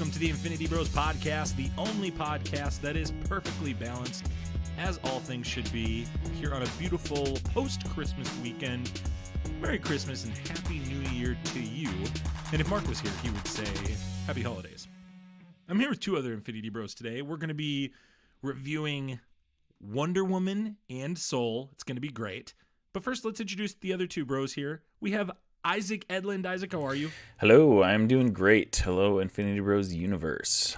welcome to the Infinity Bros podcast, the only podcast that is perfectly balanced, as all things should be, here on a beautiful post-Christmas weekend. Merry Christmas and Happy New Year to you. And if Mark was here, he would say Happy Holidays. I'm here with two other Infinity Bros today. We're going to be reviewing Wonder Woman and Soul. It's going to be great. But first, let's introduce the other two bros here. We have Isaac Edlund. Isaac, how are you? Hello, I'm doing great. Hello, Infinity Bros universe.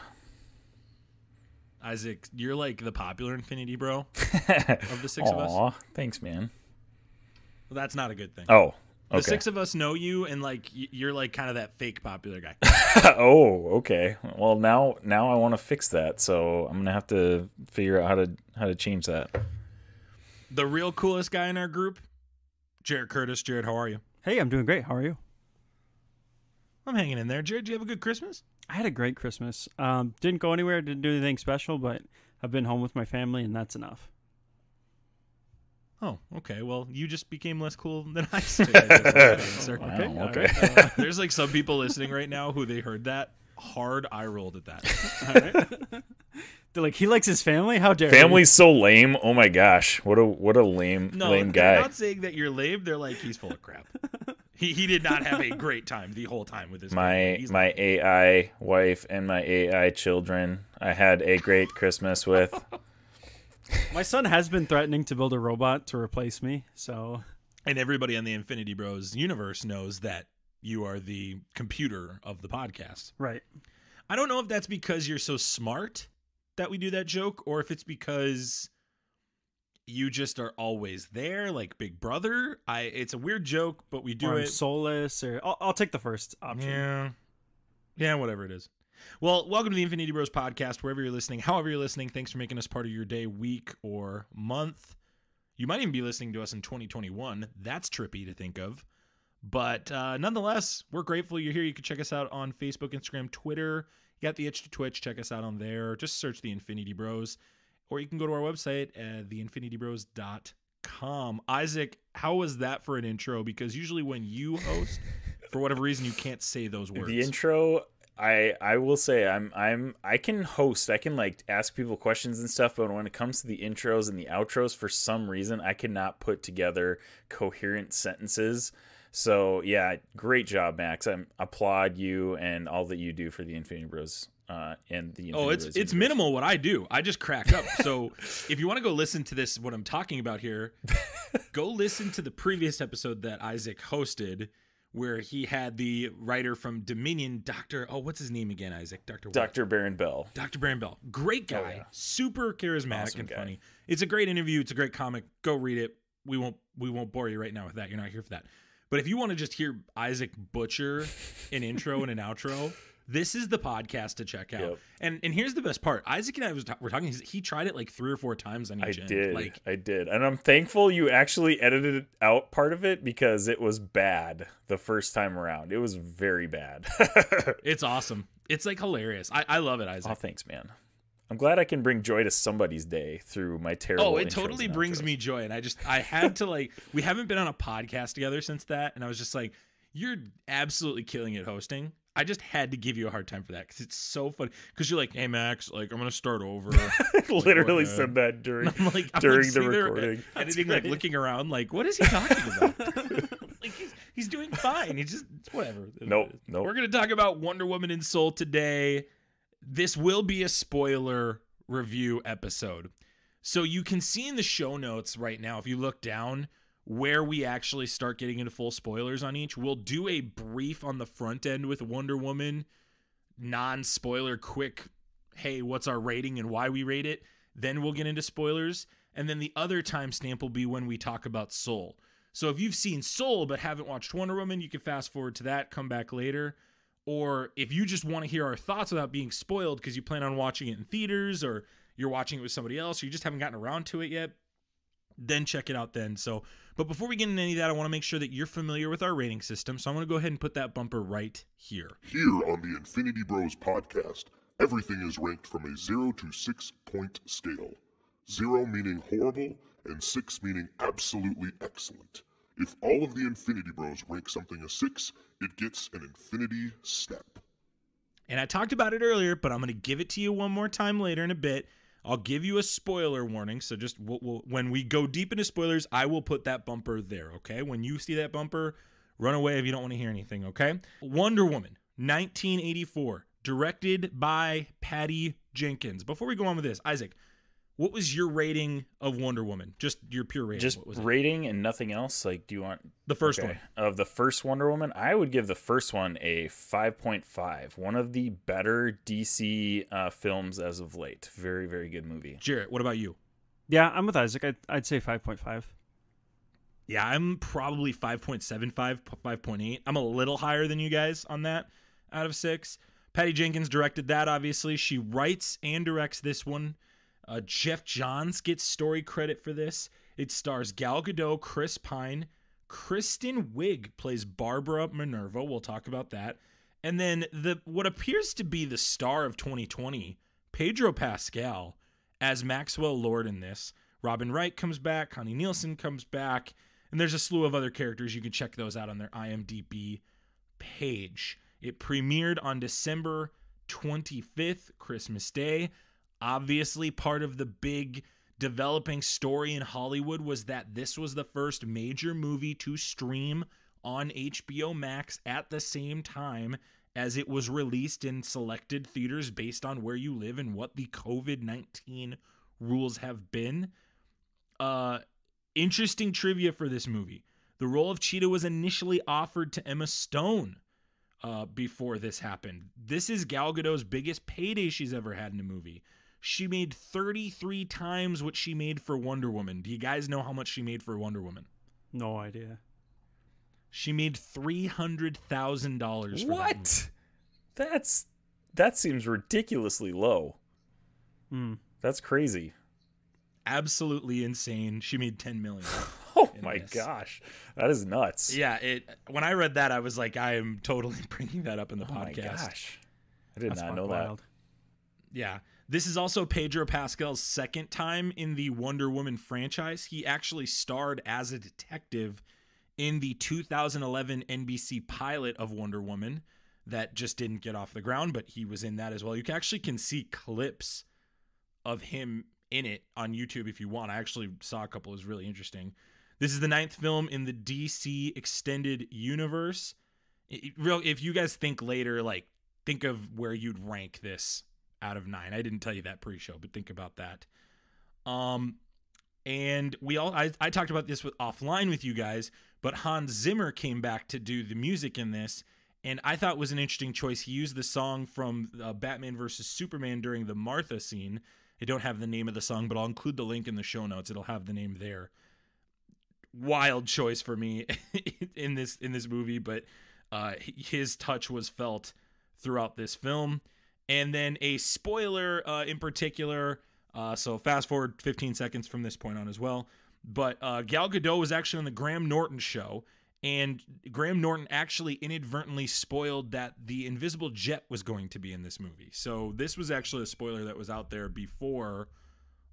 Isaac, you're like the popular Infinity Bro of the six of us. Aw, thanks, man. Well, that's not a good thing. Oh, okay. The six of us know you, and like you're like kind of that fake popular guy. Oh, okay. Well, now I want to fix that, so I'm gonna have to figure out how to change that. The real coolest guy in our group, Jarret Curtis. Jarret, how are you? Hey, I'm doing great. How are you? I'm hanging in there. Jarret, did you have a good Christmas? I had a great Christmas. Didn't go anywhere, didn't do anything special, but I've been home with my family, and that's enough. Oh, okay. Well, you just became less cool than I said. Wow, okay. There's like some people listening right now who they heard that hard eye rolled at that. All right. They're like, he likes his family? How dare Family's so lame. Oh my gosh, what a lame they're guy. Not saying that you're lame. They're like, he's full of crap. He did not have a great time the whole time with his family. My AI wife and my AI children. I had a great Christmas with. My son has been threatening to build a robot to replace me, so. And everybody on the Infinity Bros universe knows that you are the computer of the podcast. Right. I don't know if that's because you're so smart that we do that joke, or if it's because you just are always there, like Big Brother. It's a weird joke, but we do or it. I'm soulless, or I'll take the first option. Yeah, whatever it is. Well, welcome to the Infinity Bros podcast, wherever you're listening, however you're listening. Thanks for making us part of your day, week, or month. You might even be listening to us in 2021. That's trippy to think of. But nonetheless, we're grateful you're here. You can check us out on Facebook, Instagram, Twitter. You got the itch to Twitch. Check us out on there. Just search the Infinity Bros. Or you can go to our website at theinfinitybros.com. Isaac, how was that for an intro? Because usually when you host, for whatever reason, you can't say those words. The intro, I will say I can host. I can like ask people questions and stuff, but when it comes to the intros and the outros, for some reason I cannot put together coherent sentences. So yeah, great job, Max. I applaud you and all that you do for the Infinity Bros. And the Infinity Bros it's minimal what I do. I just crack up. So if you want to go listen to this, what I'm talking about here, go listen to the previous episode that Isaac hosted, where he had the writer from Dominion, what's his name again, Isaac? Dr. Baron Bell. Dr. Baron Bell. Great guy. Oh, yeah. Super charismatic awesome and guy. Funny. It's a great interview. It's a great comic. Go read it. We won't bore you right now with that. You're not here for that. But if you want to just hear Isaac butcher an intro and an outro, this is the podcast to check out. Yep. And here's the best part. Isaac and I were talking. He tried it like 3 or 4 times on each end. I did. And I'm thankful you actually edited out part of it because it was bad the first time around. It was very bad. It's awesome. It's like hilarious. I love it, Isaac. Oh, thanks, man. I'm glad I can bring joy to somebody's day through my terrible. Oh, it totally brings me joy. And I had to we haven't been on a podcast together since that. And I was just like, you're absolutely killing it hosting. I just had to give you a hard time for that because it's so funny. Because you're like, hey, Max, like, I'm going to start over. Literally said that during the recording. Editing, like, looking around, like, what is he talking about? Like, he's doing fine. He's just, whatever. Nope. We're going to talk about Wonder Woman and Soul today. This will be a spoiler review episode. So you can see in the show notes right now, if you look down, where we actually start getting into full spoilers on each. We'll do a brief on the front end with Wonder Woman, non-spoiler, quick, hey, what's our rating and why we rate it? Then we'll get into spoilers. And then the other timestamp will be when we talk about Soul. So if you've seen Soul but haven't watched Wonder Woman, you can fast forward to that, come back later. Or if you just want to hear our thoughts without being spoiled because you plan on watching it in theaters or you're watching it with somebody else or you just haven't gotten around to it yet, then check it out then. So, but before we get into any of that, I want to make sure that you're familiar with our rating system. So I'm going to go ahead and put that bumper right here. Here on the Infinity Bros podcast, everything is ranked from a 0 to 6 point scale. 0 meaning horrible and 6 meaning absolutely excellent. If all of the Infinity Bros rank something a 6, it gets an Infinity Step. And I talked about it earlier, but I'm going to give it to you one more time later in a bit. I'll give you a spoiler warning. So just when we go deep into spoilers, I will put that bumper there, okay? When you see that bumper, run away if you don't want to hear anything, okay? Wonder Woman, 1984, directed by Patty Jenkins. Before we go on with this, Isaac, what was your rating of Wonder Woman? Just your pure rating. Just what was it? rating and nothing else? Like, do you want... The first one. Of the first Wonder Woman, I would give the first one a 5.5. One of the better DC films as of late. Very, very good movie. Jarret, what about you? Yeah, I'm with Isaac. I'd say 5.5. Yeah, I'm probably 5.75, 5.8. I'm a little higher than you guys on that out of 6. Patty Jenkins directed that, obviously. She writes and directs this one. Jeff Johns gets story credit for this. It stars Gal Gadot, Chris Pine. Kristen Wiig plays Barbara Minerva. We'll talk about that. And then what appears to be the star of 2020, Pedro Pascal, as Maxwell Lord in this. Robin Wright comes back. Connie Nielsen comes back. And there's a slew of other characters. You can check those out on their IMDb page. It premiered on December 25th, Christmas Day. Obviously, part of the big developing story in Hollywood was that this was the first major movie to stream on HBO Max at the same time as it was released in selected theaters based on where you live and what the COVID-19 rules have been. Interesting trivia for this movie. The role of Cheetah was initially offered to Emma Stone before this happened. This is Gal Gadot's biggest payday she's ever had in a movie. She made 33 times what she made for Wonder Woman. Do you guys know how much she made for Wonder Woman? No idea. She made $300,000 for What? That seems ridiculously low. That's crazy. Absolutely insane. She made $10 million. Oh my gosh. That is nuts. Yeah, when I read that, I was like, I am totally bringing that up in the podcast. My gosh. I did not know that. Yeah. This is also Pedro Pascal's second time in the Wonder Woman franchise. He actually starred as a detective in the 2011 NBC pilot of Wonder Woman that just didn't get off the ground, but he was in that as well. You actually can see clips of him in it on YouTube if you want. I actually saw a couple. It was really interesting. This is the 9th film in the DC Extended Universe. If you guys think later, like, think of where you'd rank this out of 9. I didn't tell you that pre-show, but think about that. And I talked about this offline with you guys, but Hans Zimmer came back to do the music in this, and I thought it was an interesting choice. He used the song from Batman vs. Superman during the Martha scene. I don't have the name of the song, but I'll include the link in the show notes. It'll have the name there. Wild choice for me in this movie, but his touch was felt throughout this film. And then a spoiler in particular, so fast forward 15 seconds from this point on as well. But Gal Gadot was actually on the Graham Norton show, and Graham Norton actually inadvertently spoiled that the invisible jet was going to be in this movie. So this was actually a spoiler that was out there before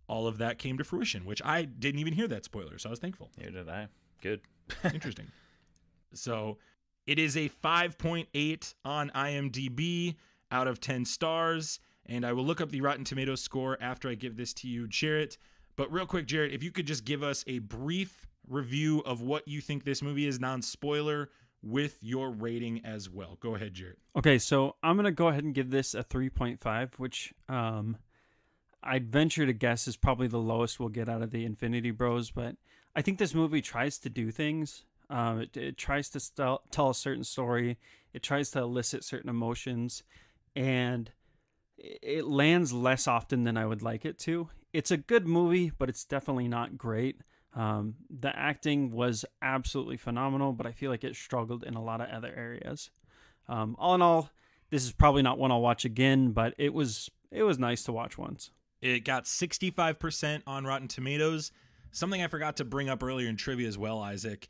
all of that came to fruition, which I didn't even hear that spoiler, so I was thankful. Neither did I. Good. Interesting. So it is a 5.8 on IMDb out of 10 stars, and I will look up the Rotten Tomatoes score after I give this to you, Jarret. But real quick, Jarret, if you could just give us a brief review of what you think this movie is, non-spoiler, with your rating as well. Go ahead, Jarret. Okay, so I'm going to go ahead and give this a 3.5, which I'd venture to guess is probably the lowest we'll get out of the Infinity Bros, but I think this movie tries to do things. It tries to tell a certain story. It tries to elicit certain emotions, and it lands less often than I would like it to. It's a good movie, but it's definitely not great. The acting was absolutely phenomenal, but I feel like it struggled in a lot of other areas. All in all, this is probably not one I'll watch again, but it was nice to watch once. It got 65% on Rotten Tomatoes. Something I forgot to bring up earlier in trivia as well, Isaac.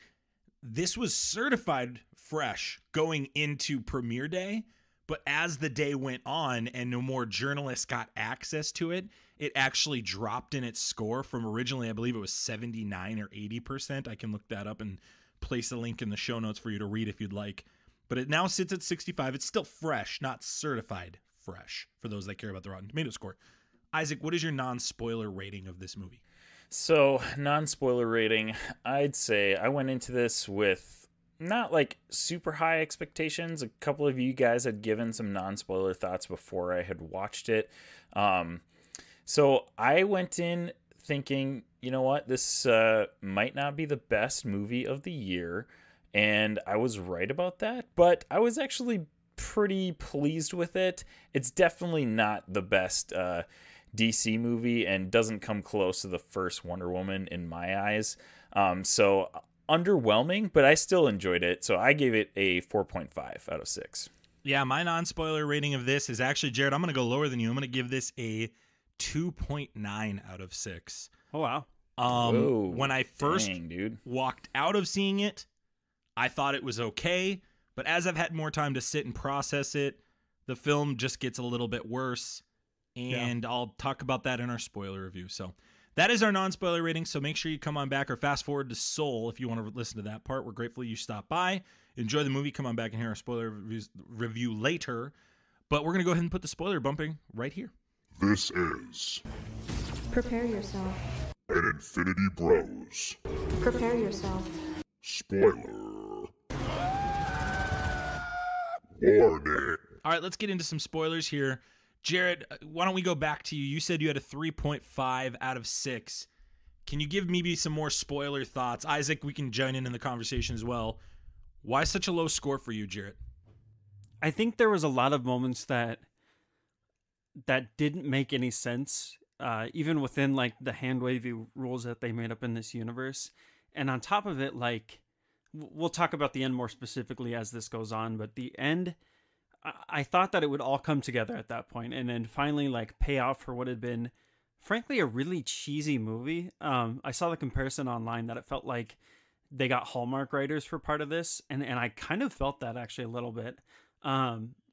This was certified fresh going into premiere day, but as the day went on and no more journalists got access to it, it actually dropped in its score from originally, I believe it was 79 or 80%. I can look that up and place a link in the show notes for you to read if you'd like. but it now sits at 65. It's still fresh, not certified fresh, for those that care about the Rotten Tomato score. Isaac, what is your non-spoiler rating of this movie? So, non-spoiler rating, I'd say I went into this with not like super high expectations. A couple of you guys had given some non-spoiler thoughts before I had watched it. So I went in thinking, you know what, this might not be the best movie of the year. And I was right about that, but I was actually pretty pleased with it. It's definitely not the best DC movie and doesn't come close to the first Wonder Woman in my eyes. So underwhelming, but I still enjoyed it. So I gave it a 4.5 out of 6. Yeah, my non-spoiler rating of this is actually, Jarret, I'm going to go lower than you. I'm going to give this a 2.9 out of 6. Oh, wow. Whoa, when I first walked out of seeing it, I thought it was okay. But as I've had more time to sit and process it, the film just gets a little bit worse. And I'll talk about that in our spoiler review. So that is our non-spoiler rating. So make sure you come on back or fast forward to Soul if you want to listen to that part. We're grateful you stopped by. Enjoy the movie. Come on back and hear our spoiler review later. But we're going to go ahead and put the spoiler bumping right here. This is... Prepare yourself. An Infinity Bros. Prepare yourself. Spoiler. Warning. All right, let's get into some spoilers here. Jarret, why don't we go back to you? You said you had a 3.5 out of 6. Can you give maybe some more spoiler thoughts? Isaac, we can join in the conversation as well. Why such a low score for you, Jarret? I think there was a lot of moments that didn't make any sense, even within like the hand wavy rules that they made up in this universe. And on top of it, like, we'll talk about the end more specifically as this goes on, but the end, I thought that it would all come together at that point and then finally like pay off for what had been, frankly, a really cheesy movie. I saw the comparison online that it felt like they got Hallmark writers for part of this, and I kind of felt that actually a little bit.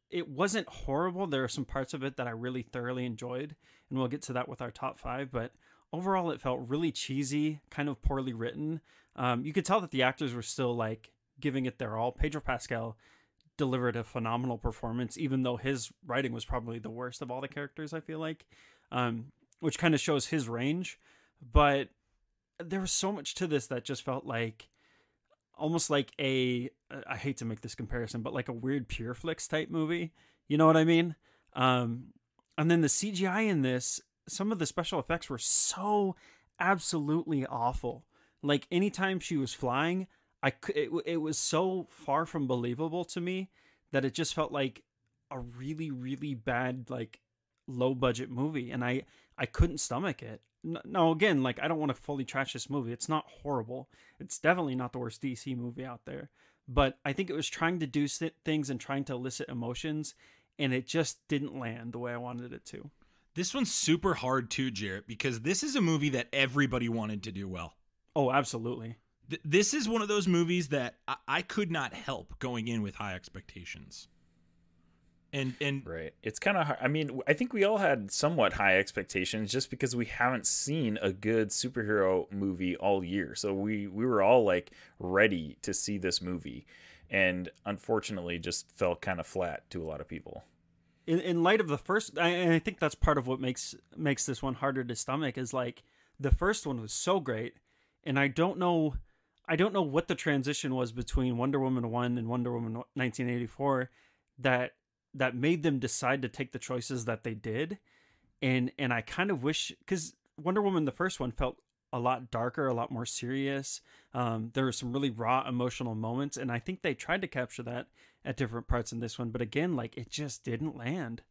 It wasn't horrible. There are some parts of it that I really thoroughly enjoyed, and we'll get to that with our top 5, but overall it felt really cheesy, kind of poorly written. You could tell that the actors were still like giving it their all. Pedro Pascal delivered a phenomenal performance, even though his writing was probably the worst of all the characters, I feel like, which kind of shows his range. But there was so much to this that just felt like almost like I hate to make this comparison, but like a weird Pure Flix type movie. You know what I mean? And then the CGI in this, some of the special effects were so absolutely awful. Like anytime she was flying, it was so far from believable to me that it just felt like a really, really bad, like low budget movie. And I couldn't stomach it. No, again, like I don't want to fully trash this movie. It's not horrible. It's definitely not the worst DC movie out there. But I think it was trying to do things and trying to elicit emotions, and it just didn't land the way I wanted it to. This one's super hard too, Jarret, because this is a movie that everybody wanted to do well. Oh, absolutely. This is one of those movies that I could not help going in with high expectations. And right. It's kind of hard. I mean, I think we all had somewhat high expectations just because we haven't seen a good superhero movie all year. So we were all like ready to see this movie, and unfortunately just fell kind of flat to a lot of people. In light of the first, and I think that's part of what makes this one harder to stomach, is like the first one was so great, and I don't know what the transition was between Wonder Woman 1 and Wonder Woman 1984 that made them decide to take the choices that they did. And I kind of wish, because Wonder Woman, the first one, felt a lot darker, a lot more serious. There were some really raw emotional moments, and I think they tried to capture that at different parts in this one. But again, like it just didn't land.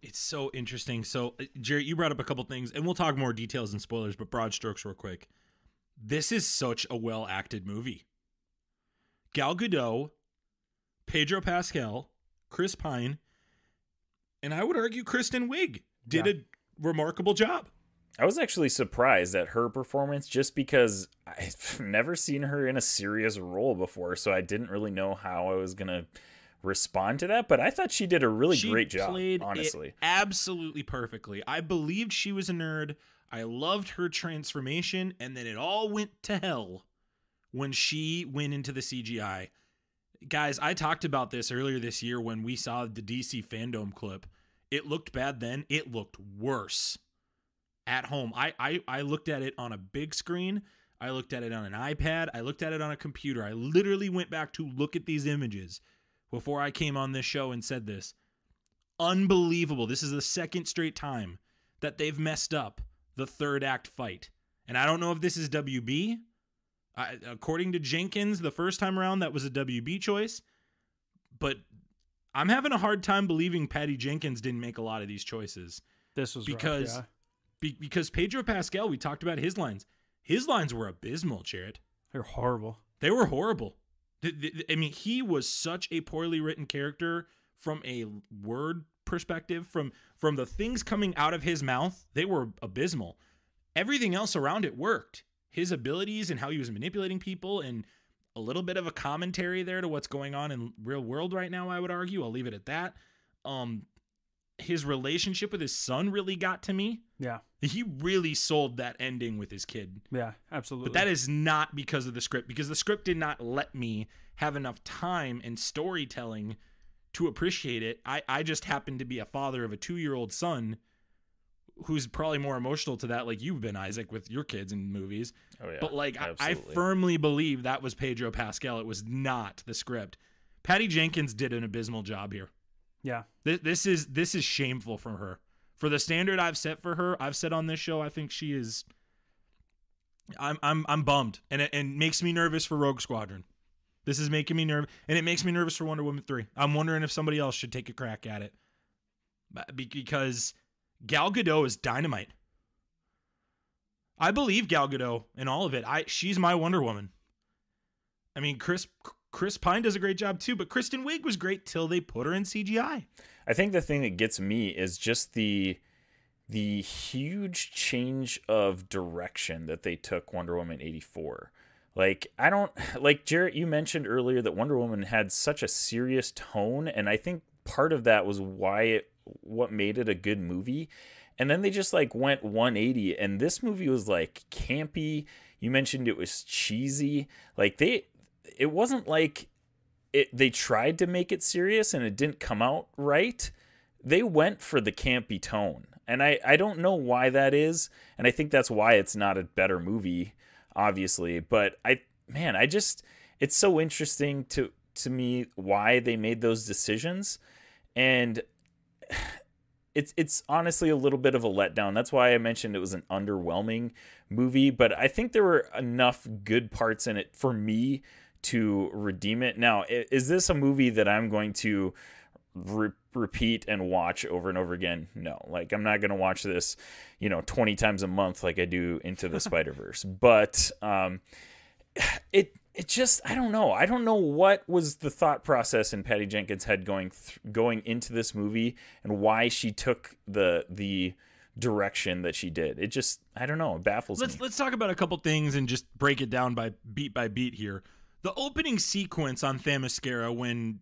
It's so interesting. So, Jarret, you brought up a couple things, and we'll talk more details and spoilers, but broad strokes real quick. This is such a well-acted movie. Gal Gadot, Pedro Pascal, Chris Pine, and I would argue Kristen Wiig did a remarkable job. I was actually surprised at her performance just because I've never seen her in a serious role before, so I didn't really know how I was going to respond to that, but I thought she did a really great job, honestly. It absolutely perfectly. I believed she was a nerd. I loved her transformation, and then it all went to hell when she went into the CGI. guys, I talked about this earlier this year when we saw the DC Fandom clip. It looked bad then. It looked worse at home. I looked at it on a big screen. I looked at it on an iPad. I looked at it on a computer. I literally went back to look at these images before I came on this show and said this. Unbelievable. This is the second straight time that they've messed up the third act fight. And I don't know if this is WB. According to Jenkins, the first time around, that was a WB choice. But I'm having a hard time believing Patty Jenkins didn't make a lot of these choices. This was because rough, because Pedro Pascal, we talked about his lines. His lines were abysmal, Jarret. They're horrible. They were horrible. I mean, he was such a poorly written character from a word perspective. From the things coming out of his mouth, they were abysmal. Everything else around it worked. His abilities and how he was manipulating people, and a little bit of a commentary there to what's going on in real world right now, I would argue. I'll leave it at that. His relationship with his son really got to me. Yeah. He really sold that ending with his kid. Yeah, absolutely. But that is not because of the script, because the script did not let me have enough time and storytelling to appreciate it. I just happened to be a father of a 2-year-old son who's probably more emotional to that, like you've been, Isaac, with your kids in movies. Oh, yeah. But like, I Absolutely. firmly believe that was Pedro Pascal. It was not the script. Patty Jenkins did an abysmal job here. Yeah. This is shameful for her. For the standard I've set for her, I've said on this show, I think she is. I'm bummed, and it makes me nervous for Rogue Squadron. This is making me nervous, and it makes me nervous for Wonder Woman 3. I'm wondering if somebody else should take a crack at it, because Gal Gadot is dynamite. I believe Gal Gadot in all of it. She's my Wonder Woman. I mean, Chris Pine does a great job too, but Kristen Wiig was great till they put her in CGI. I think the thing that gets me is just the huge change of direction that they took Wonder Woman 84. Like, I don't, like Jarret, you mentioned earlier that Wonder Woman had such a serious tone, and I think part of that was what made it a good movie. And then they just like went 180, and this movie was like campy. You mentioned it was cheesy. Like it wasn't like they tried to make it serious and it didn't come out right. They went for the campy tone. And I don't know why that is. And I think that's why it's not a better movie, obviously. But it's so interesting to me why they made those decisions. And it's honestly a little bit of a letdown. That's why I mentioned it was an underwhelming movie. But I think there were enough good parts in it for me to redeem it. Now, is this a movie that I'm going to repeat and watch over and over again? No. Like, I'm not going to watch this, 20 times a month like I do Into the Spider-Verse. But it just, I don't know. I don't know what was the thought process in Patty Jenkins' head going into this movie and why she took the direction that she did. It just, I don't know. It baffles me. Let's talk about a couple things and just break it down by beat here. The opening sequence on Themyscira, when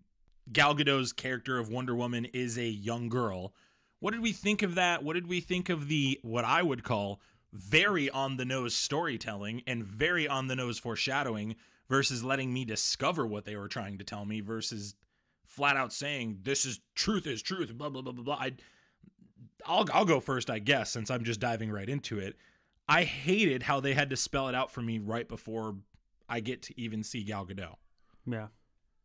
Gal Gadot's character of Wonder Woman is a young girl, what did we think of that? What did we think of what I would call very on-the-nose storytelling and very on-the-nose foreshadowing versus letting me discover what they were trying to tell me versus flat out saying, this is truth, blah, blah, blah, blah, blah. I'll go first, I guess, since I'm just diving right into it. I hated how they had to spell it out for me right before I get to even see Gal Gadot. Yeah.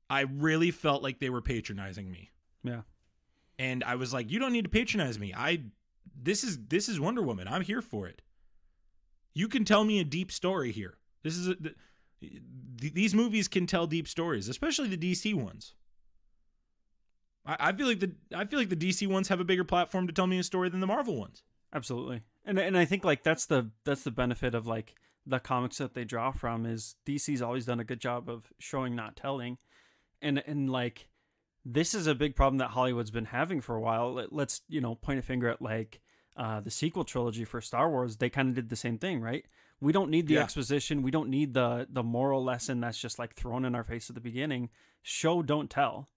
I really felt like they were patronizing me. Yeah. And I was like, you don't need to patronize me. This is Wonder Woman. I'm here for it. You can tell me a deep story here. These movies can tell deep stories, especially the DC ones. I feel like the DC ones have a bigger platform to tell me a story than the Marvel ones. Absolutely. And I think like that's the benefit of like the comics that they draw from is DC's always done a good job of showing, not telling. And like, this is a big problem that Hollywood's been having for a while. Let's, point a finger at like the sequel trilogy for Star Wars. They kind of did the same thing, right? We don't need the exposition. We don't need the moral lesson that's just like thrown in our face at the beginning. Show, don't tell.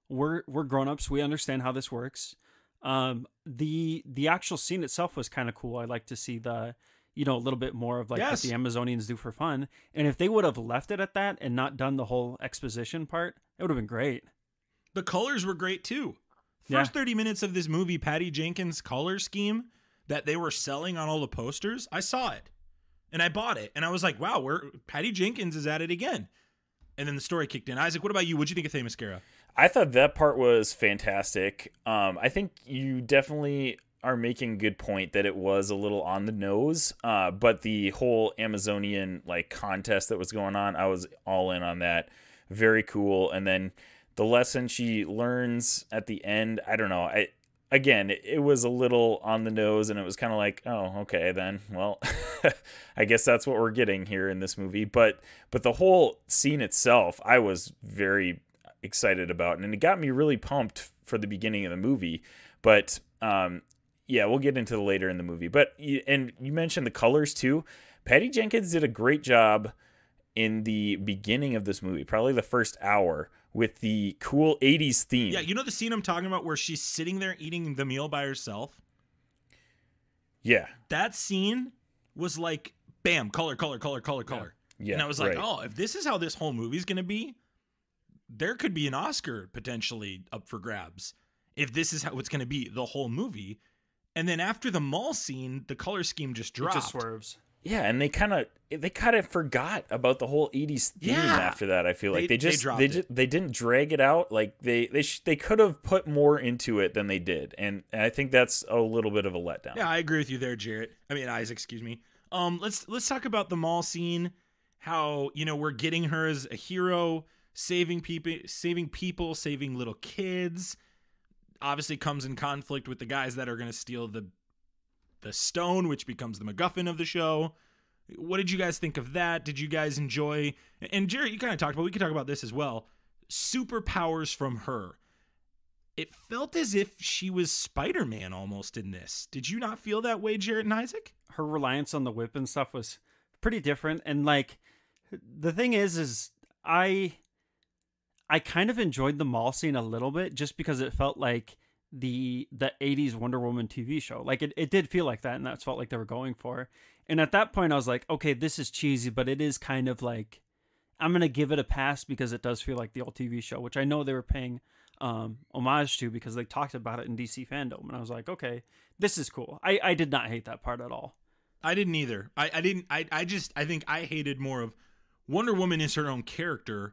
We're grown-ups. We understand how this works. The actual scene itself was kind of cool. I like to see you know, a little bit more of like Yes. what the Amazonians do for fun. And if they would have left it at that and not done the whole exposition part, it would have been great. The colors were great too. Yeah. First 30 minutes of this movie, Patty Jenkins' color scheme that they were selling on all the posters, I saw it and I bought it. And I was like, wow, Patty Jenkins is at it again. And then the story kicked in. Isaac, what about you? What'd you think of Themyscira? I thought that part was fantastic. I think you definitely are making a good point that it was a little on the nose, but the whole Amazonian like contest that was going on, I was all in on that. Very cool. And then the lesson she learns at the end, I don't know. It was a little on the nose, and it was kind of like, oh, okay, then, well, I guess that's what we're getting here in this movie. But the whole scene itself, I was very excited about, and it got me really pumped for the beginning of the movie. But yeah, we'll get into it later in the movie. But and you mentioned the colors too. Patty Jenkins did a great job in the beginning of this movie, probably the first hour, with the cool 80s theme. Yeah, you know the scene I'm talking about where she's sitting there eating the meal by herself? Yeah. That scene was like, bam, color. Yeah. And I was like, right. oh, if this is how this whole movie's going to be, there could be an Oscar potentially up for grabs. If this is how it's going to be the whole movie. And then after the mall scene, the color scheme just dropped. It just swerves. Yeah, and they kind of forgot about the whole 80s theme after that. I feel like they didn't drag it out. Like they could have put more into it than they did, and I think that's a little bit of a letdown. Yeah, I agree with you there, Jarret. I mean, Isaac, excuse me. Let's talk about the mall scene. How, you know, we're getting her as a hero, saving people, saving little kids. Obviously comes in conflict with the guys that are going to steal the stone, which becomes the MacGuffin of the show. What did you guys think of that? Did you guys enjoy? And Jarret, you kind of talked about, we could talk about this as well. Superpowers from her. It felt as if she was Spider-Man almost in this. Did you not feel that way, Jarret and Isaac? Her reliance on the whip and stuff was pretty different. And like, the thing is I kind of enjoyed the mall scene a little bit just because it felt like the 80s Wonder Woman TV show. Like it did feel like that, and that's felt like they were going for. And at that point I was like, okay, this is cheesy, but it is kind of like, I'm going to give it a pass because it does feel like the old TV show, which I know they were paying homage to because they talked about it in DC fandom. And I was like, okay, this is cool. I did not hate that part at all. I didn't either. I think I hated more of Wonder Woman is her own character.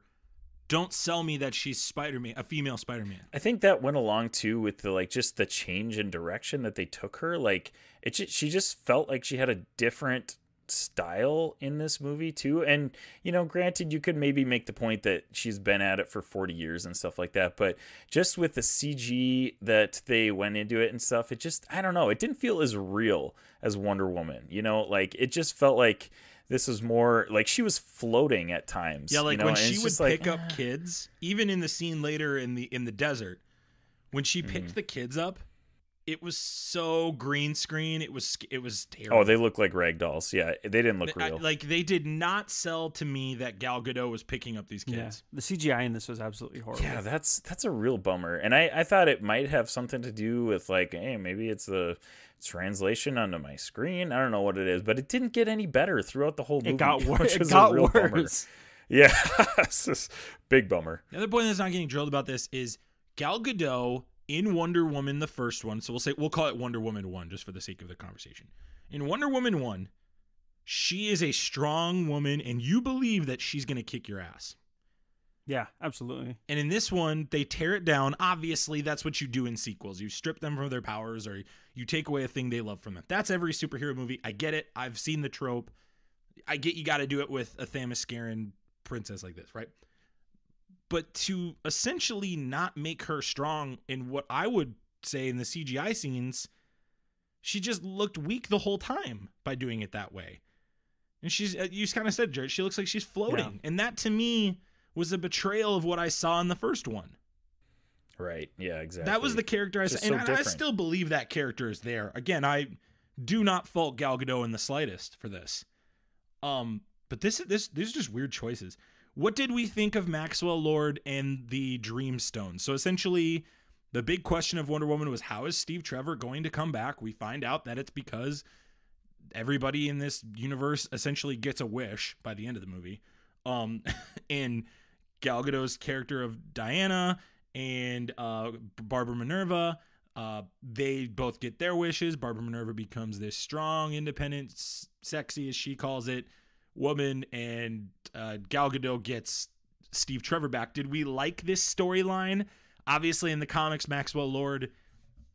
Don't sell me that she's Spider-Man, a female Spider-Man. I think that went along too with the like just the change in direction that they took her. Like she just felt like she had a different style in this movie too. And you know, granted, you could maybe make the point that she's been at it for 40 years and stuff like that, but just with the CG that they went into it and stuff, it just, I don't know, it didn't feel as real as Wonder Woman. You know, like it just felt like this was more like she was floating at times. Yeah, like you know? when And she it's would just like, pick up kids, even in the scene later in the desert, when she picked the kids up, it was so green screen. It was terrible. oh, they look like rag dolls. Yeah, they didn't look real. Like they did not sell to me that Gal Gadot was picking up these kids. Yeah, the CGI in this was absolutely horrible. Yeah, that's a real bummer. And I thought it might have something to do with like, hey, maybe it's the translation onto my screen. I don't know what it is, but it didn't get any better throughout the whole movie. It got worse. Which It was got a real bummer. worse. Yeah, it's just big bummer. The other point that's not getting drilled about this is Gal Gadot in Wonder Woman, the first one. So we'll call it Wonder Woman 1 just for the sake of the conversation. In Wonder Woman 1, she is a strong woman and you believe that she's going to kick your ass. Yeah, absolutely. And in this one, they tear it down. Obviously, that's what you do in sequels. You strip them from their powers or you take away a thing they love from them. That's every superhero movie. I get it. I've seen the trope. I get you got to do it with a Themysciran princess like this, right? But to essentially not make her strong in what I would say in the CGI scenes, she just looked weak the whole time by doing it that way. And you kind of said, Jarret, she looks like she's floating. Yeah. And that to me was a betrayal of what I saw in the first one. Right. Yeah, exactly. That was the character I saw. And I still believe that character is there. Again, I do not fault Gal Gadot in the slightest for this. But these are just weird choices. What did we think of Maxwell Lord and the Dreamstone? So essentially, the big question of Wonder Woman was, how is Steve Trevor going to come back? We find out that it's because everybody in this universe essentially gets a wish by the end of the movie. And Gal Gadot's character of Diana and Barbara Minerva, they both get their wishes. Barbara Minerva becomes this strong, independent, sexy, as she calls it, woman, and Gal Gadot gets Steve Trevor back. Did we like this storyline? Obviously, in the comics, Maxwell Lord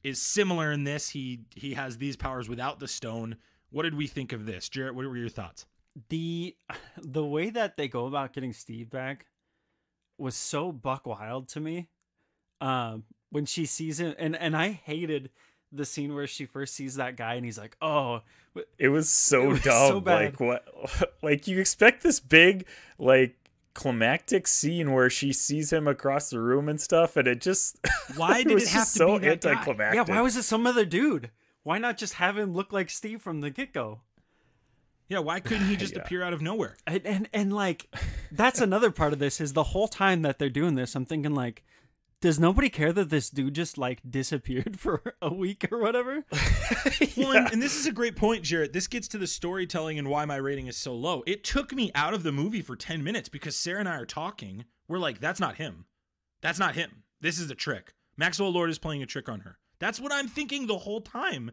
is similar in this. He has these powers without the stone. What did we think of this? Jarret, what were your thoughts? The way that they go about getting Steve back was so buck wild to me. When she sees him, and I hated the scene where she first sees that guy and he's like, oh, it was so dumb. So bad. Like, what? Like, you expect this big, like, climactic scene where she sees him across the room and stuff, and it just why did it have to so be that guy? anticlimactic. Yeah, why was it some other dude? Why not just have him look like Steve from the get-go? Yeah, why couldn't he just appear out of nowhere? And like, that's another part of this, is the whole time that they're doing this, I'm thinking, like, does nobody care that this dude just, like, disappeared for a week or whatever? Well, and this is a great point, Jarret. This gets to the storytelling and why my rating is so low. It took me out of the movie for 10 minutes because Sarah and I are talking. We're like, that's not him. That's not him. This is a trick. Maxwell Lord is playing a trick on her. That's what I'm thinking the whole time.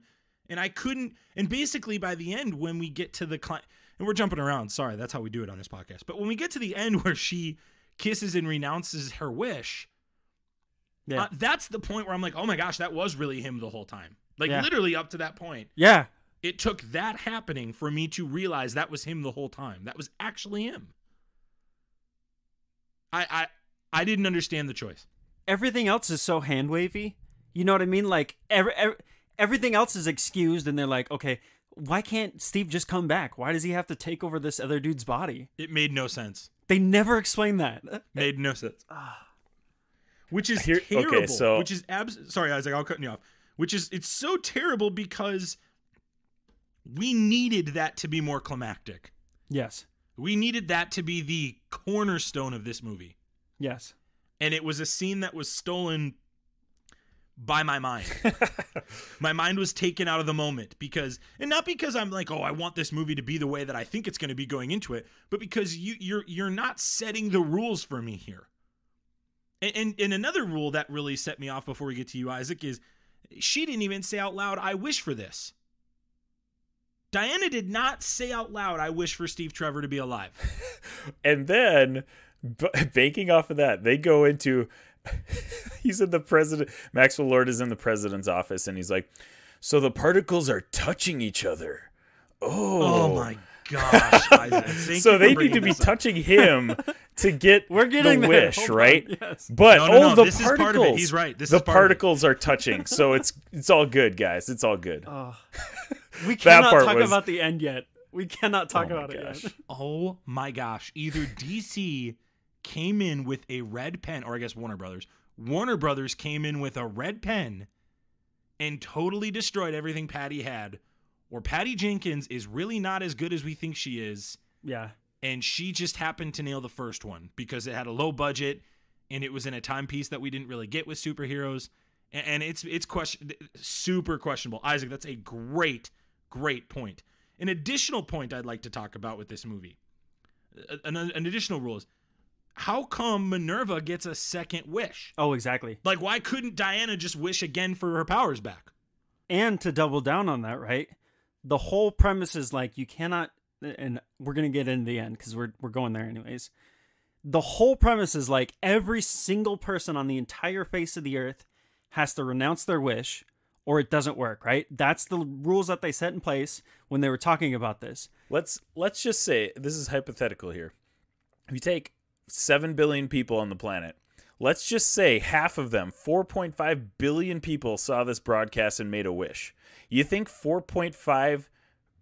And I couldn't. And basically, by the end, when we get to the and we're jumping around. Sorry, that's how we do it on this podcast. But when we get to the end where she kisses and renounces her wish, that's the point where I'm like, oh my gosh, that was really him the whole time. Like, literally up to that point. Yeah. It took that happening for me to realize that was him the whole time. That was actually him. I didn't understand the choice. Everything else is so hand wavy. You know what I mean? Like, everything else is excused, and they're like, okay, why can't Steve just come back? Why does he have to take over this other dude's body? It made no sense. They never explain that. Made no sense. Which is terrible. Okay, so which is sorry, Isaac, I'll cut you off. It's so terrible because we needed that to be more climactic. Yes. We needed that to be the cornerstone of this movie. Yes. And it was a scene that was stolen by my mind. My mind was taken out of the moment and not because I'm like, oh, I want this movie to be the way that I think it's going to be going into it, but because you're not setting the rules for me here. And another rule that really set me off before we get to you, Isaac, is she didn't even say out loud, I wish for this. Diana did not say out loud, I wish for Steve Trevor to be alive. And then, banking off of that, they go into, he's in the president, Maxwell Lord is in the president's office, and he's like, so the particles are touching each other. Oh my gosh, Isaac. So they need to be touching him to get the wish, right? Yes. But no, the this particles, is part of it. He's right. The particles are touching, so it's all good, guys. It's all good. We cannot talk was... about the end yet. We cannot talk about it yet. Oh my gosh. Either DC came in with a red pen, or I guess Warner Brothers came in with a red pen and totally destroyed everything Patty had, or Patty Jenkins is really not as good as we think she is. Yeah. And she just happened to nail the first one because it had a low budget and it was in a timepiece that we didn't really get with superheroes. And it's super questionable. Isaac, that's a great point. An additional point I'd like to talk about with this movie, an additional rule is, how come Minerva gets a second wish? Oh, exactly. Like, why couldn't Diana just wish again for her powers back? And to double down on that, right? The whole premise is like, you cannot, and we're going to get into the end because we're going there anyways. The whole premise is like, every single person on the entire face of the earth has to renounce their wish or it doesn't work, right? That's the rules that they set in place when they were talking about this. Let's just say, this is hypothetical here. If you take 7 billion people on the planet, let's just say half of them, 4.5 billion people, saw this broadcast and made a wish. You think 4.5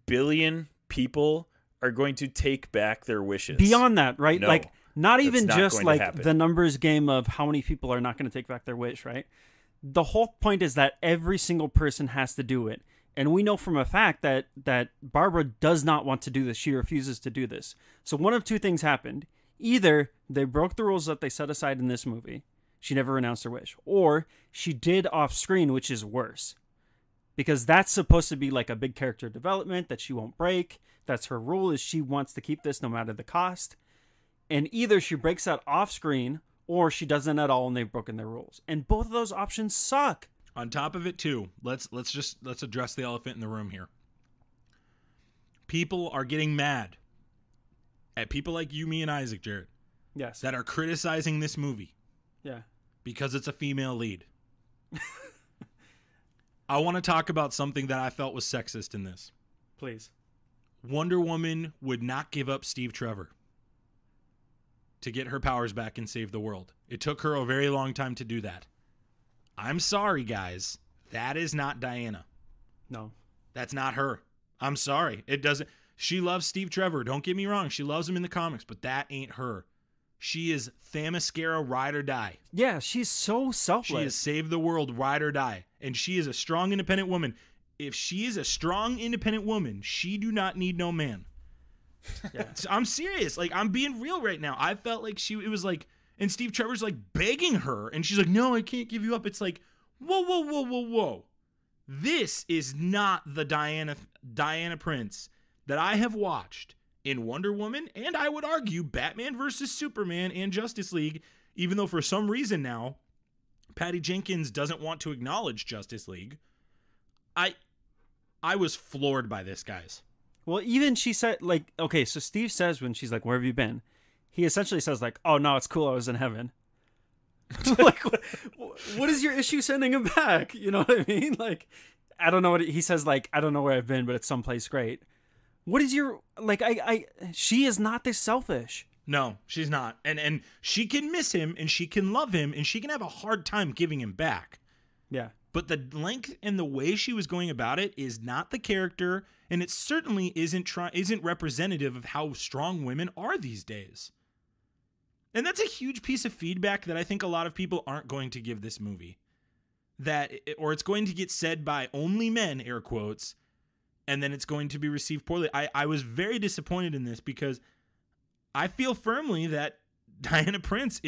billion people are going to take back their wishes? Beyond that, right? No, like, not even not just like happen. the numbers game of how many people are not going to take back their wish, right? The whole point is that every single person has to do it. And we know from a fact that Barbara does not want to do this. She refuses to do this. So one of two things happened. Either they broke the rules that they set aside in this movie. She never renounced her wish. Or she did off screen, which is worse. because that's supposed to be like a big character development that she won't break. That's her rule, is she wants to keep this no matter the cost. And either she breaks that off screen or she doesn't at all and they've broken their rules. And both of those options suck. On top of it too, let's address the elephant in the room here. People are getting mad at people like you, me, and Isaac, Jarret. Yes. That are criticizing this movie. Yeah. Because it's a female lead. I want to talk about something that I felt was sexist in this. Please. Wonder Woman would not give up Steve Trevor to get her powers back and save the world. It took her a very long time to do that. I'm sorry, guys. That is not Diana. No. That's not her. I'm sorry. It doesn't. She loves Steve Trevor. Don't get me wrong. She loves him in the comics, but that ain't her. She is Themyscira, ride or die. Yeah, she's so selfless. She is save the world, ride or die. And she is a strong, independent woman. If she is a strong, independent woman, she do not need no man. Yeah. I'm serious. Like, I'm being real right now. I felt like it was like, and Steve Trevor's like begging her, and she's like, no, I can't give you up. It's like, whoa. This is not the Diana Prince that I have watched in Wonder Woman, and I would argue Batman versus Superman and Justice League, even though for some reason now Patty Jenkins doesn't want to acknowledge Justice League. I was floored by this, guys. Well, even she said, like, okay, so Steve says when she's like, where have you been? He essentially says, like, oh, no, it's cool, I was in heaven. Like, what is your issue sending him back? You know what I mean? Like, I don't know what he says, like, I don't know where I've been, but it's someplace great. What is your, like, she is not this selfish. No, she's not. And she can miss him, and she can love him, and she can have a hard time giving him back. Yeah. But the length and the way she was going about it is not the character, and it certainly isn't representative of how strong women are these days. And that's a huge piece of feedback that I think a lot of people aren't going to give this movie. Or it's going to get said by only men, air quotes, and then it's going to be received poorly. I was very disappointed in this because I feel firmly that Diana Prince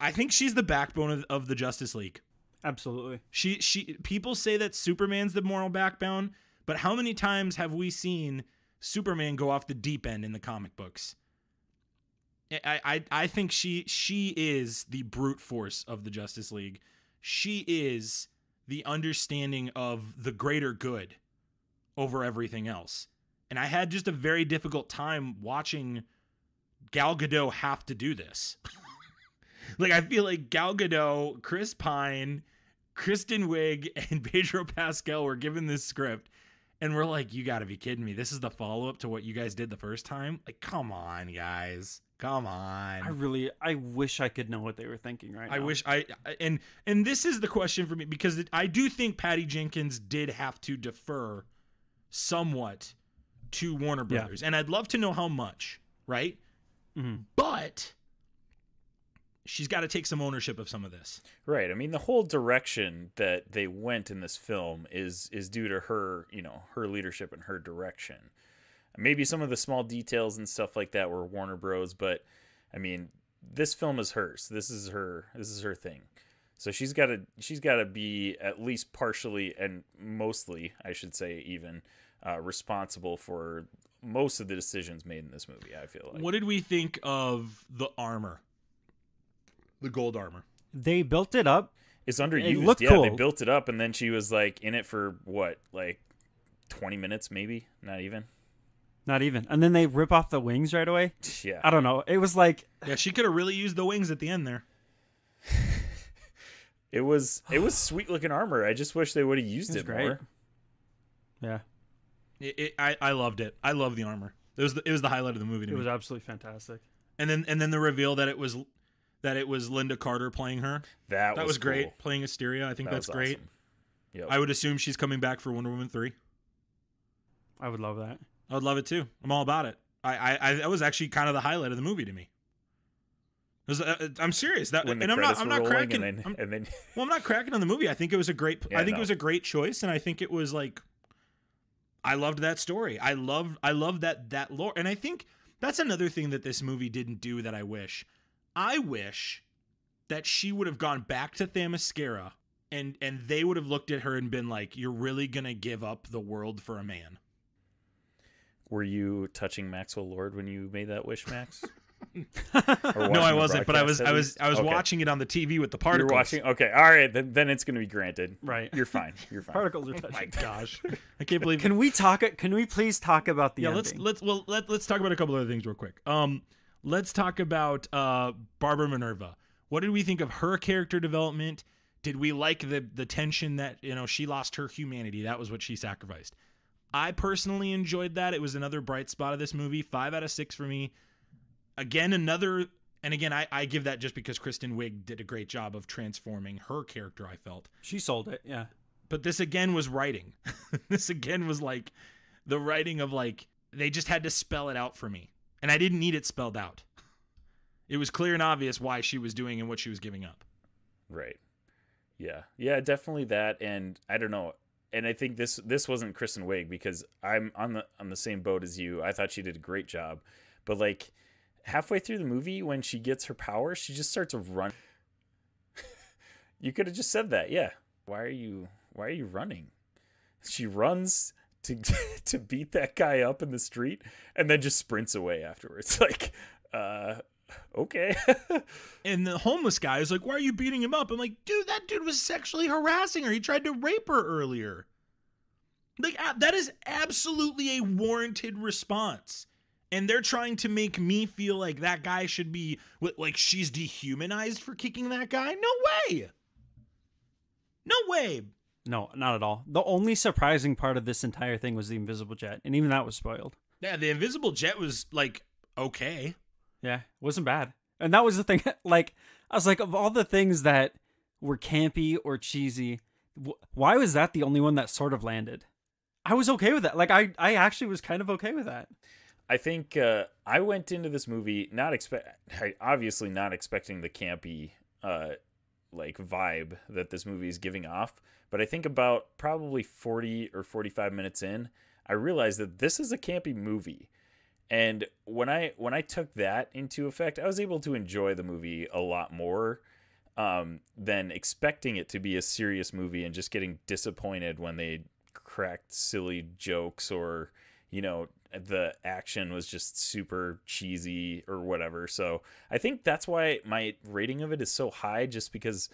I think she's the backbone of the Justice League. Absolutely. People say that Superman's the moral backbone, but how many times have we seen Superman go off the deep end in the comic books? I think she is the brute force of the Justice League. She is the understanding of the greater good over everything else. And I had just a very difficult time watching Gal Gadot have to do this. Like, I feel like Gal Gadot, Chris Pine, Kristen Wiig, and Pedro Pascal were given this script, and we're like, you got to be kidding me. This is the follow-up to what you guys did the first time? Like, come on, guys. Come on. I wish I could know what they were thinking right now. I wish and this is the question for me, because I do think Patty Jenkins did have to defer somewhat to Warner Brothers. And I'd love to know how much, right? Mm-hmm. But she's got to take some ownership of some of this. Right. I mean, the whole direction that they went in this film is due to her, her leadership and her direction. Maybe some of the small details and stuff like that were Warner Bros, but I mean, this film is hers. This is her thing. So she's got to be at least partially and mostly, I should say, even responsible for most of the decisions made in this movie, I feel like. What did we think of the armor? The gold armor. They built it up. It's underused. It looked yeah, cool. They built it up, and then she was like in it for what, like 20 minutes, maybe? Not even. And then they rip off the wings right away. Yeah. I don't know. It was like, yeah, she could have really used the wings at the end there. It was sweet looking armor. I just wish they would have used it great. more. Yeah. I loved it. I love the armor. It was the highlight of the movie to me. It was absolutely fantastic. And then the reveal that it was Linda Carter playing her. That was cool. Great. Cool. Playing Asteria. I think that's great. Awesome. Yep. I would assume she's coming back for Wonder Woman 3. I would love that. I would love it too. I'm all about it. That was actually kind of the highlight of the movie to me. I'm serious. I'm not cracking. I'm not cracking on the movie. I think it was a great. Yeah, it was a great choice, and I think it was like. I loved that story. I love that lore, and I think that's another thing that this movie didn't do that I wish. I wish that she would have gone back to Themyscira and they would have looked at her and been like, "You're really gonna give up the world for a man?" Were you touching Maxwell Lord when you made that wish, Max? No, I wasn't, but I was Okay. watching it on the TV with the You're particles. watching. Okay, all right, then it's gonna be granted. Right. You're fine. You're fine. Particles are Oh touching. my gosh, I can't believe. Can we talk? Can we please talk about the ending? Let's talk about a couple other things real quick. Let's talk about Barbara Minerva. What did we think of her character development? Did we like the tension that, she lost her humanity? That was what she sacrificed. I personally enjoyed that. It was another bright spot of this movie. 5 out of 6 for me. Again, I give that just because Kristen Wiig did a great job of transforming her character, I felt. She sold it, yeah. But this again was writing. This again was like the writing of they just had to spell it out for me. And I didn't need it spelled out. It was clear and obvious why she was doing and what she was giving up. Right. Yeah. Yeah, definitely that. And I don't know. And I think this wasn't Kristen Wiig, because I'm on the same boat as you. I thought she did a great job. But halfway through the movie, when she gets her power, she just starts to run. You could have just said that. Yeah. Why are you running? She runs to beat that guy up in the street and then just sprints away afterwards. Okay. And the homeless guy is like, "Why are you beating him up?" I'm like, "Dude, that dude was sexually harassing her. He tried to rape her earlier." That is absolutely a warranted response. And they're trying to make me feel like that guy should be, she's dehumanized for kicking that guy? No way. No way. No, not at all. The only surprising part of this entire thing was the invisible jet, and even that was spoiled. Yeah, the invisible jet was okay. Yeah, it wasn't bad. And that was the thing. I was like, of all the things that were campy or cheesy, why was that the only one that sort of landed? I was okay with that. I actually was kind of okay with that. I think I went into this movie obviously not expecting the campy vibe that this movie is giving off. But I think about probably 40 or 45 minutes in, I realized that this is a campy movie. And when I took that into effect, I was able to enjoy the movie a lot more than expecting it to be a serious movie and just getting disappointed when they cracked silly jokes or, the action was just super cheesy or whatever. So I think that's why my rating of it is so high, just because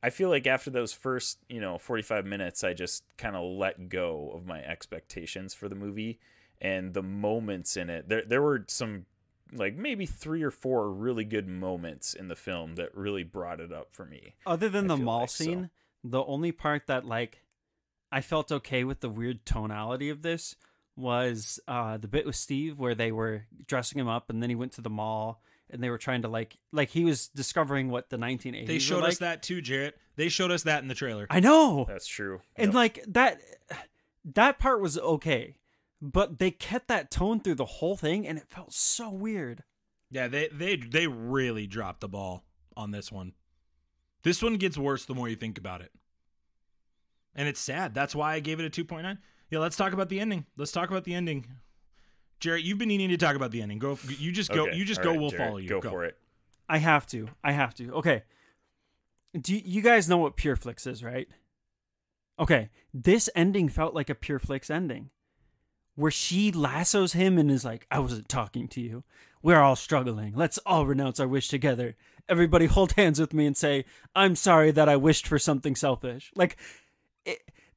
I feel like after those first, 45 minutes, I just kind of let go of my expectations for the movie. And the moments in it, there were some, maybe 3 or 4 really good moments in the film that really brought it up for me. Other than the mall scene, the only part that, I felt okay with the weird tonality of this was the bit with Steve where they were dressing him up and then he went to the mall and they were trying to, he was discovering what the 1980s They showed us that too, Jarret. They showed us that in the trailer. I know. That's true. And, that part was okay. But they kept that tone through the whole thing, and it felt so weird. Yeah, they really dropped the ball on this one. This one gets worse the more you think about it. And it's sad. That's why I gave it a 2.9. Yeah, let's talk about the ending. Jarret, you've been needing to talk about the ending. Go. You just go. Okay. You just All go. right, We'll Jarret, follow you. Go for it. I have to. Okay. Do you guys know what Pure Flix is, right? Okay. This ending felt like a Pure Flix ending, where she lassos him and is like, "I wasn't talking to you. We're all struggling. Let's all renounce our wish together. Everybody hold hands with me and say, I'm sorry that I wished for something selfish."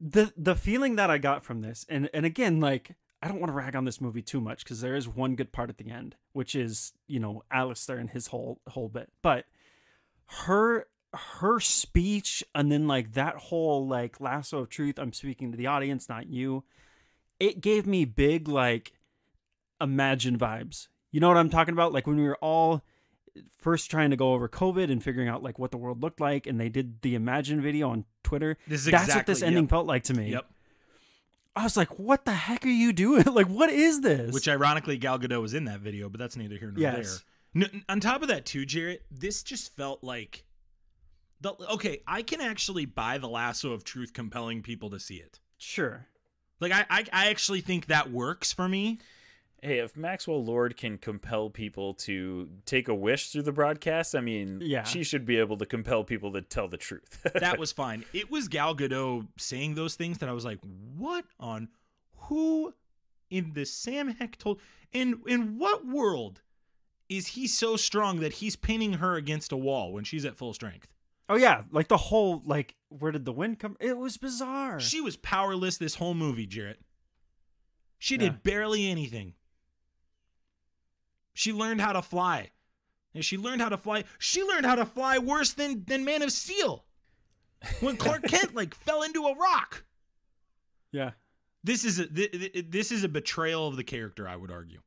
The feeling that I got from this, and again, I don't want to rag on this movie too much because there is one good part at the end, which is, Alistair and his whole bit. But her speech and then that whole lasso of truth, I'm speaking to the audience, not you. It gave me big, Imagine vibes. You know what I'm talking about? When we were all first trying to go over COVID and figuring out, what the world looked like, and they did the Imagine video on Twitter. That's what this ending felt like to me. Yep. I was like, what the heck are you doing? What is this? Which, ironically, Gal Gadot was in that video, but that's neither here nor there. On top of that, too, Jarret, this just felt like... Okay, I can actually buy the lasso of truth compelling people to see it. Sure. I actually think that works for me. Hey, if Maxwell Lord can compel people to take a wish through the broadcast, I mean, she should be able to compel people to tell the truth. That was fine. It was Gal Gadot saying those things that I was like, what on who in the Sam Heck told? In what world is he so strong that he's pinning her against a wall when she's at full strength? Oh, yeah. Like the whole, like, where did the wind come? It was bizarre. She was powerless this whole movie, Jarret. She did barely anything. She learned how to fly. And she learned how to fly. She learned how to fly worse than Man of Steel. When Clark Kent like fell into a rock. Yeah. This is a betrayal of the character, I would argue.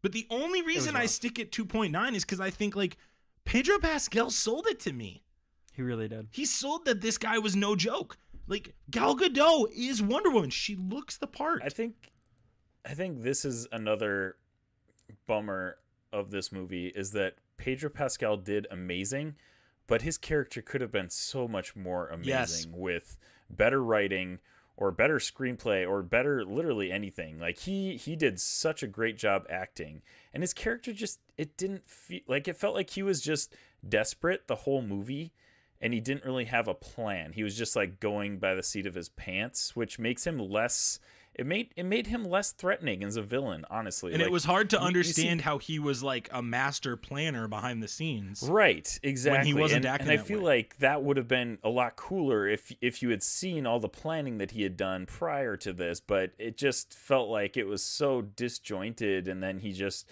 But the only reason I stick at 2.9 is because I think like Pedro Pascal sold it to me. He really did. He sold that this guy was no joke. Like Gal Gadot is Wonder Woman. She looks the part. I think this is another bummer of this movie is that Pedro Pascal did amazing, but his character could have been so much more amazing with better writing or better screenplay or better literally anything. Like he did such a great job acting, and his character just, it didn't feel like, it felt like he was just desperate the whole movie and he didn't really have a plan. He was just like going by the seat of his pants, which makes him less, it made him less threatening as a villain, honestly. And like, it was hard to understand how he was like a master planner behind the scenes. Right, exactly. When he wasn't acting and I that feel way. like that would have been a lot cooler if you had seen all the planning that he had done prior to this, but it just felt like it was so disjointed, and then he just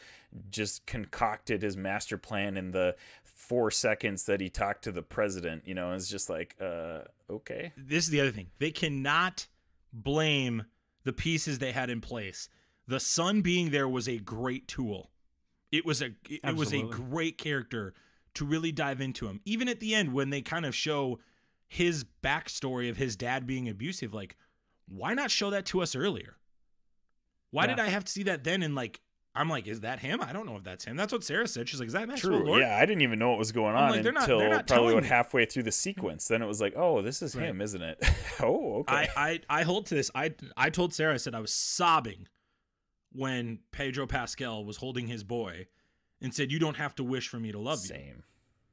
concocted his master plan in the 4 seconds that he talked to the president, you know. It's just like, okay. This is the other thing. They cannot blame the pieces they had in place. The son being there was a great tool. It was a great character to really dive into him. Even at the end when they kind of show his backstory of his dad being abusive, like, why not show that to us earlier? Why did I have to see that then? And like, I'm like, is that him? I don't know if that's him. That's what Sarah said. She's like, is that Maxwell Lord? Yeah, I didn't even know what was going on until probably about halfway through the sequence. Then it was like, oh, this is him, isn't it? Oh, okay. I hold to this. I told Sarah, I said I was sobbing when Pedro Pascal was holding his boy and said, you don't have to wish for me to love you.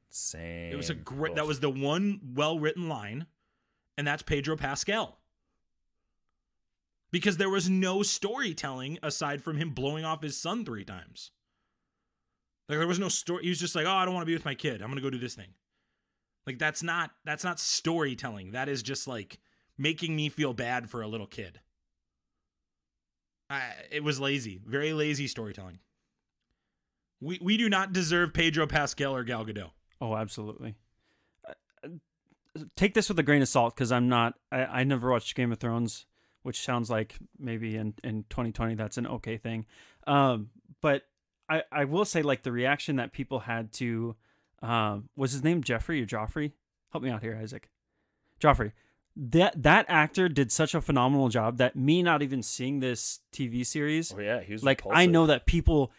Same. It was a great, that was the one well-written line, and that's Pedro Pascal. Because there was no storytelling aside from him blowing off his son 3 times. Like, there was no story. He was just like, oh, I don't want to be with my kid. I'm going to go do this thing. Like, that's not storytelling. That is just like making me feel bad for a little kid. It was lazy. Very lazy storytelling. We do not deserve Pedro Pascal or Gal Gadot. Oh, absolutely. Take this with a grain of salt, because I never watched Game of Thrones, which sounds like maybe in 2020 that's an okay thing. But I will say, like, the reaction that people had to, was his name Jeffrey or Joffrey? Help me out here, Isaac. Joffrey. That actor did such a phenomenal job that me not even seeing this TV series. Oh yeah, he was like, repulsive. I know that people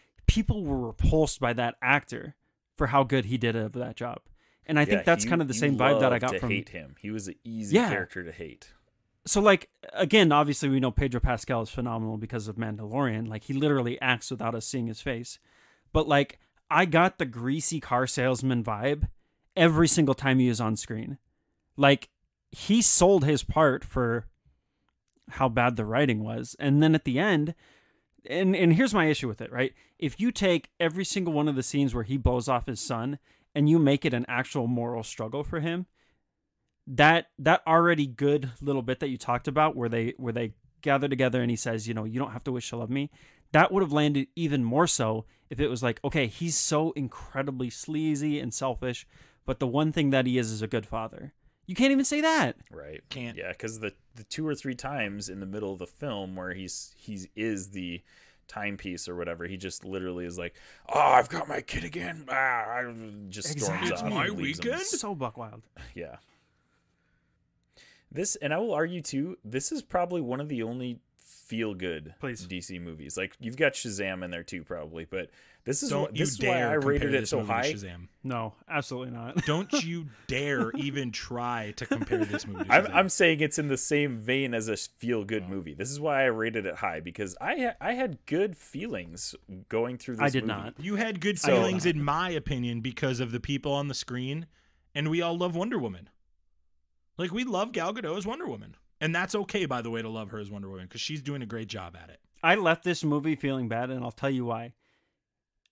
were repulsed by that actor for how good he did of that job. And I think that's kind of the same vibe that I got from hate him. He was an easy character to hate. So, like, again, obviously we know Pedro Pascal is phenomenal because of Mandalorian. Like, he literally acts without us seeing his face. But, like, I got the greasy car salesman vibe every single time he was on screen. Like, he sold his part for how bad the writing was. And then at the end, and here's my issue with it, right? If you take every single one of the scenes where he blows off his son and you make it an actual moral struggle for him, that already good little bit that you talked about where they gather together and he says, you know, you don't have to wish to love me, that would have landed even more so if it was like, okay, he's so incredibly sleazy and selfish, but the one thing that he is a good father. You can't even say that. Right. Can't. Yeah, because the 2 or 3 times in the middle of the film where he is the timepiece or whatever, he just literally is like, oh, I've got my kid again. Just storms off. It's my weekend. So buck wild. Yeah. This, and I will argue too, this is probably one of the only feel good Please. DC movies. Like you've got Shazam in there too, probably, but this is Don't you this is why dare I rated compare it this so movie to high. Shazam. No, absolutely not. Don't you dare even try to compare this movie to Shazam. I'm saying it's in the same vein as a feel good movie. This is why I rated it high, because I had good feelings going through this I did movie. not. You had good I did feelings, not. in my opinion, because of the people on the screen, and we all love Wonder Woman. Like, we love Gal Gadot as Wonder Woman. And that's okay, by the way, to love her as Wonder Woman, because she's doing a great job at it. I left this movie feeling bad, and I'll tell you why.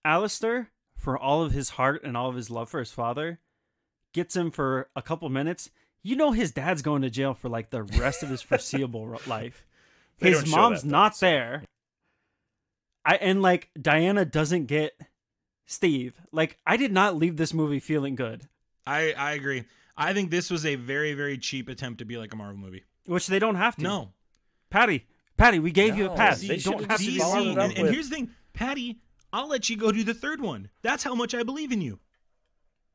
Alistair, for all of his heart and all of his love for his father, gets him for a couple minutes. You know his dad's going to jail for like the rest of his foreseeable life. They His don't show mom's that, though, not so. there. And like Diana doesn't get Steve. Like, I did not leave this movie feeling good. I agree. I think this was a very, very cheap attempt to be like a Marvel movie. Which they don't have to. No. Patty, we gave you a No, pass. they You don't should've have to just be followed seen. it up And with- here's the thing, Patty, I'll let you go do the third one. That's how much I believe in you.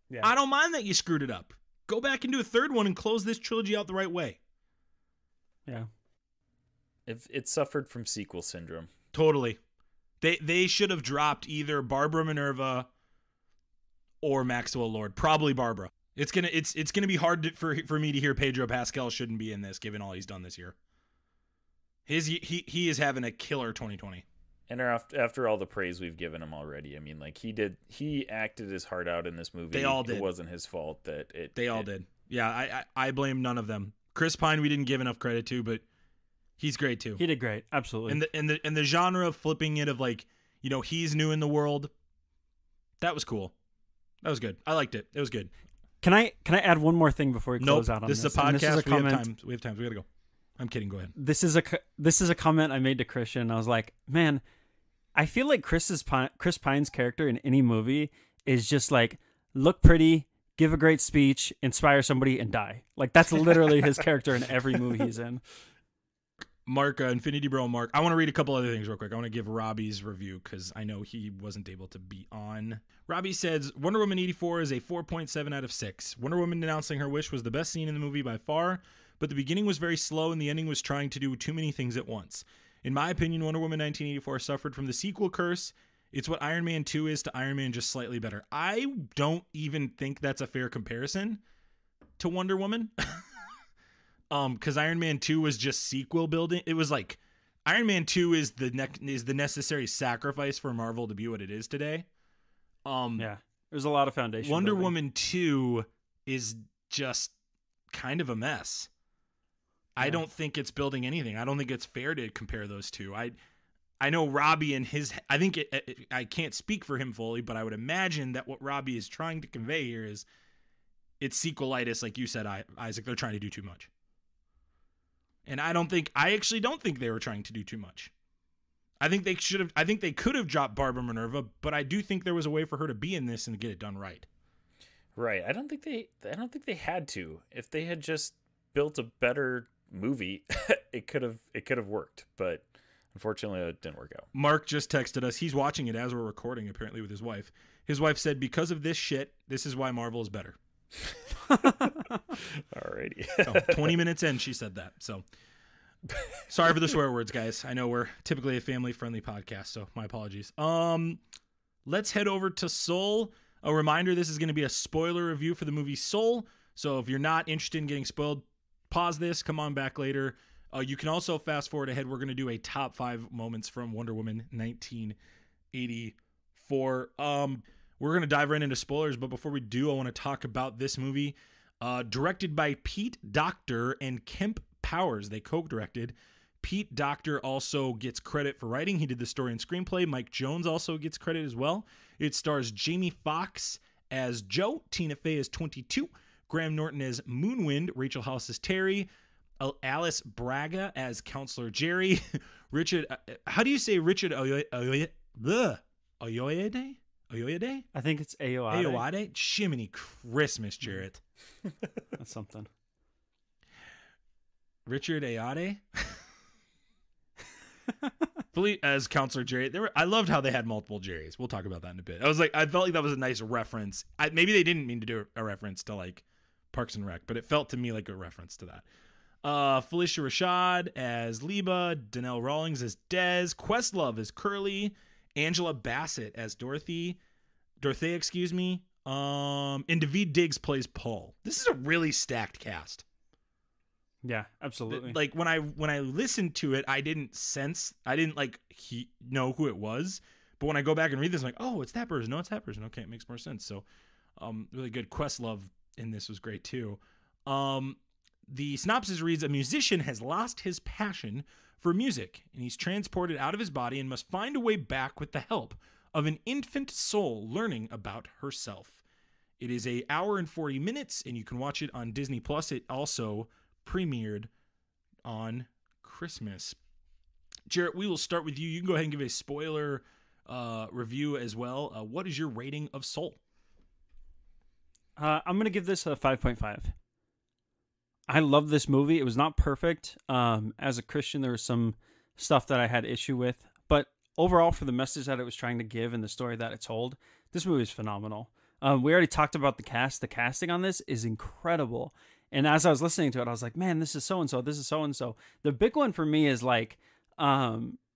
Yeah. I don't mind that you screwed it up. Go back and do a third one and close this trilogy out the right way. Yeah. It suffered from sequel syndrome. Totally. They should have dropped either Barbara Minerva or Maxwell Lord. Probably Barbara. It's gonna be hard for me to hear Pedro Pascal shouldn't be in this, given all he's done this year. He is having a killer 2020. And after all the praise we've given him already, I mean, like he acted his heart out in this movie. They all did. It wasn't his fault that it. They all did. Yeah, I blame none of them. Chris Pine we didn't give enough credit to, but he's great too. He did great. Absolutely. And the genre of flipping it of like, you know, he's new in the world. That was cool. That was good. I liked it. It was good. Can I add one more thing before we close out on this? This is a And podcast. this is a We have comment. time. We have time. We gotta go. I'm kidding. Go ahead. This is a comment I made to Christian. I was like, man, I feel like Chris Pine's character in any movie is just like, look pretty, give a great speech, inspire somebody, and die. Like, that's literally his character in every movie he's in. Mark, Infinity Bro Mark. I want to read a couple other things real quick. I want to give Robbie's review because I know he wasn't able to be on. Robbie says, Wonder Woman 84 is a 4.7 out of 6. Wonder Woman announcing her wish was the best scene in the movie by far, but the beginning was very slow and the ending was trying to do too many things at once. In my opinion, Wonder Woman 1984 suffered from the sequel curse. It's what Iron Man 2 is to Iron Man, just slightly better. I don't even think that's a fair comparison to Wonder Woman. Because Iron Man 2 was just sequel building. It was like Iron Man 2 is the necessary sacrifice for Marvel to be what it is today. Yeah, there's a lot of foundation. Wonder building. Woman 2 is just kind of a mess. I don't think it's building anything. I don't think it's fair to compare those two. I know Robbie and his. I think I can't speak for him fully, but I would imagine that what Robbie is trying to convey here is it's sequelitis, like you said, Isaac. They're trying to do too much. And I actually don't think they were trying to do too much. I think they could have dropped Barbara Minerva, but I do think there was a way for her to be in this and get it done right. Right. I don't think they had to. If they had just built a better movie, it could have worked, but unfortunately it didn't work out. Mark just texted us. He's watching it as we're recording, apparently with his wife. His wife said, because of this shit, this is why Marvel is better. Alrighty. 20 minutes in, she said that. So sorry for the swear words, guys. I know we're typically a family-friendly podcast, so my apologies. Let's head over to Soul. A reminder, this is going to be a spoiler review for the movie Soul. So if you're not interested in getting spoiled, pause this, come on back later. You can also fast forward ahead. We're going to do a top 5 moments from Wonder Woman 1984. We're going to dive right into spoilers, but before we do, I want to talk about this movie. Directed by Pete Docter and Kemp Powers. They co-directed. Pete Docter also gets credit for writing. He did the story and screenplay. Mike Jones also gets credit as well. It stars Jamie Foxx as Joe, Tina Fey as 22, Graham Norton as Moonwind, Rachel House as Terry, Alice Braga as Counselor Jerry, Richard, how do you say Richard Ayoade? Ayoade? I think it's Ayoade. Ayoade? Shiminy Christmas, Jarret. That's something. Richard Ayoade? As Counselor Jerry. I loved how they had multiple Jerrys. We'll talk about that in a bit. I felt like that was a nice reference. Maybe they didn't mean to do a reference to like Parks and Rec, but it felt to me like a reference to that. Felicia Rashad as Liba, Donnell Rawlings as Dez, Questlove as Curly, Angela Bassett as Dorothea, excuse me. And Daveed Diggs plays Paul. This is a really stacked cast. Yeah, absolutely. Like when I listened to it, I didn't like know who it was. But when I go back and read this, I'm like, oh, it's that person. No, it's that person. Okay, it makes more sense. So, really good. Questlove in this was great too. The synopsis reads: a musician has lost his passion for music, and he's transported out of his body and must find a way back with the help of an infant soul learning about herself. It is an hour and 40 minutes, and you can watch it on Disney Plus. It also premiered on Christmas. Jarret, we will start with you. You can go ahead and give a spoiler review as well. What is your rating of Soul? I'm going to give this a 5.5. I love this movie. It was not perfect. As a Christian, there was some stuff that I had issue with, but overall, for the message that it was trying to give and the story that it told, this movie is phenomenal. We already talked about the cast. The casting on this is incredible. And as I was listening to it, I was like, man, this is so-and-so. This is so-and-so. The big one for me is like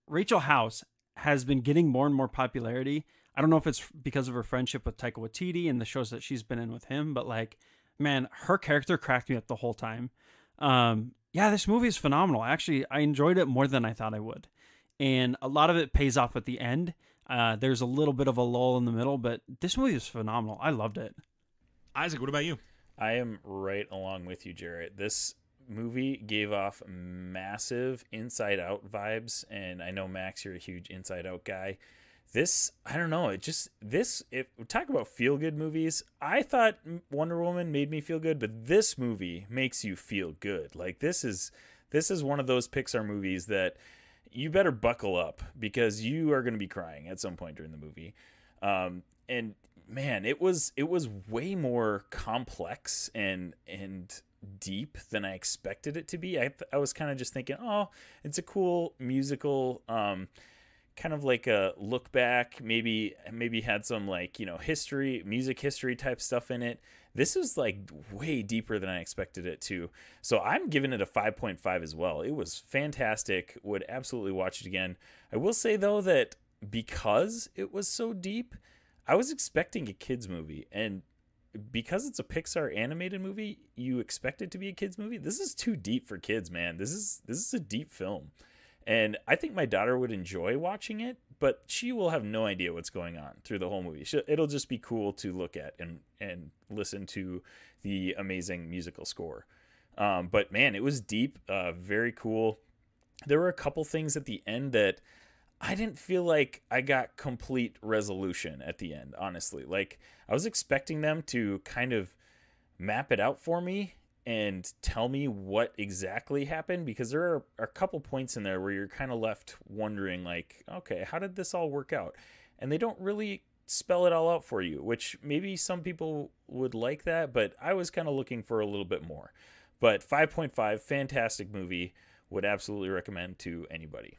Rachel House has been getting more and more popularity. I don't know if it's because of her friendship with Taika Waititi and the shows that she's been in with him, but like, man, her character cracked me up the whole time. Yeah, this movie is phenomenal. Actually, I enjoyed it more than I thought I would. And a lot of it pays off at the end. There's a little bit of a lull in the middle, but this movie is phenomenal. I loved it. Isaac, what about you? I am right along with you, Jarret. This movie gave off massive Inside Out vibes, and I know, Max, you're a huge Inside Out guy. This, I don't know, if talk about feel-good movies, I thought Wonder Woman made me feel good, but this movie makes you feel good. Like, this is one of those Pixar movies that you better buckle up, because you are going to be crying at some point during the movie. And man, it was way more complex and deep than I expected it to be. I was kind of just thinking, oh, it's a cool musical, kind of like a look back, maybe had some, like, music history type stuff in it. This was like way deeper than I expected it to. So I'm giving it a 5.5 as well. It was fantastic. Would absolutely watch it again. I will say though that because it was so deep, I was expecting a kids movie, and because it's a Pixar animated movie, you expect it to be a kids movie. This is too deep for kids, man. This is a deep film. And I think my daughter would enjoy watching it, but she will have no idea what's going on through the whole movie. It'll just be cool to look at and listen to the amazing musical score. But man, it was deep, very cool. There were a couple things at the end that I didn't feel like I got complete resolution at the end, honestly. Like, I was expecting them to kind of map it out for me and tell me what exactly happened, because there are a couple points in there where you're kind of left wondering, like, okay, how did this all work out? And they don't really spell it all out for you, which maybe some people would like that, but I was kind of looking for a little bit more. But 5.5, fantastic movie, would absolutely recommend to anybody.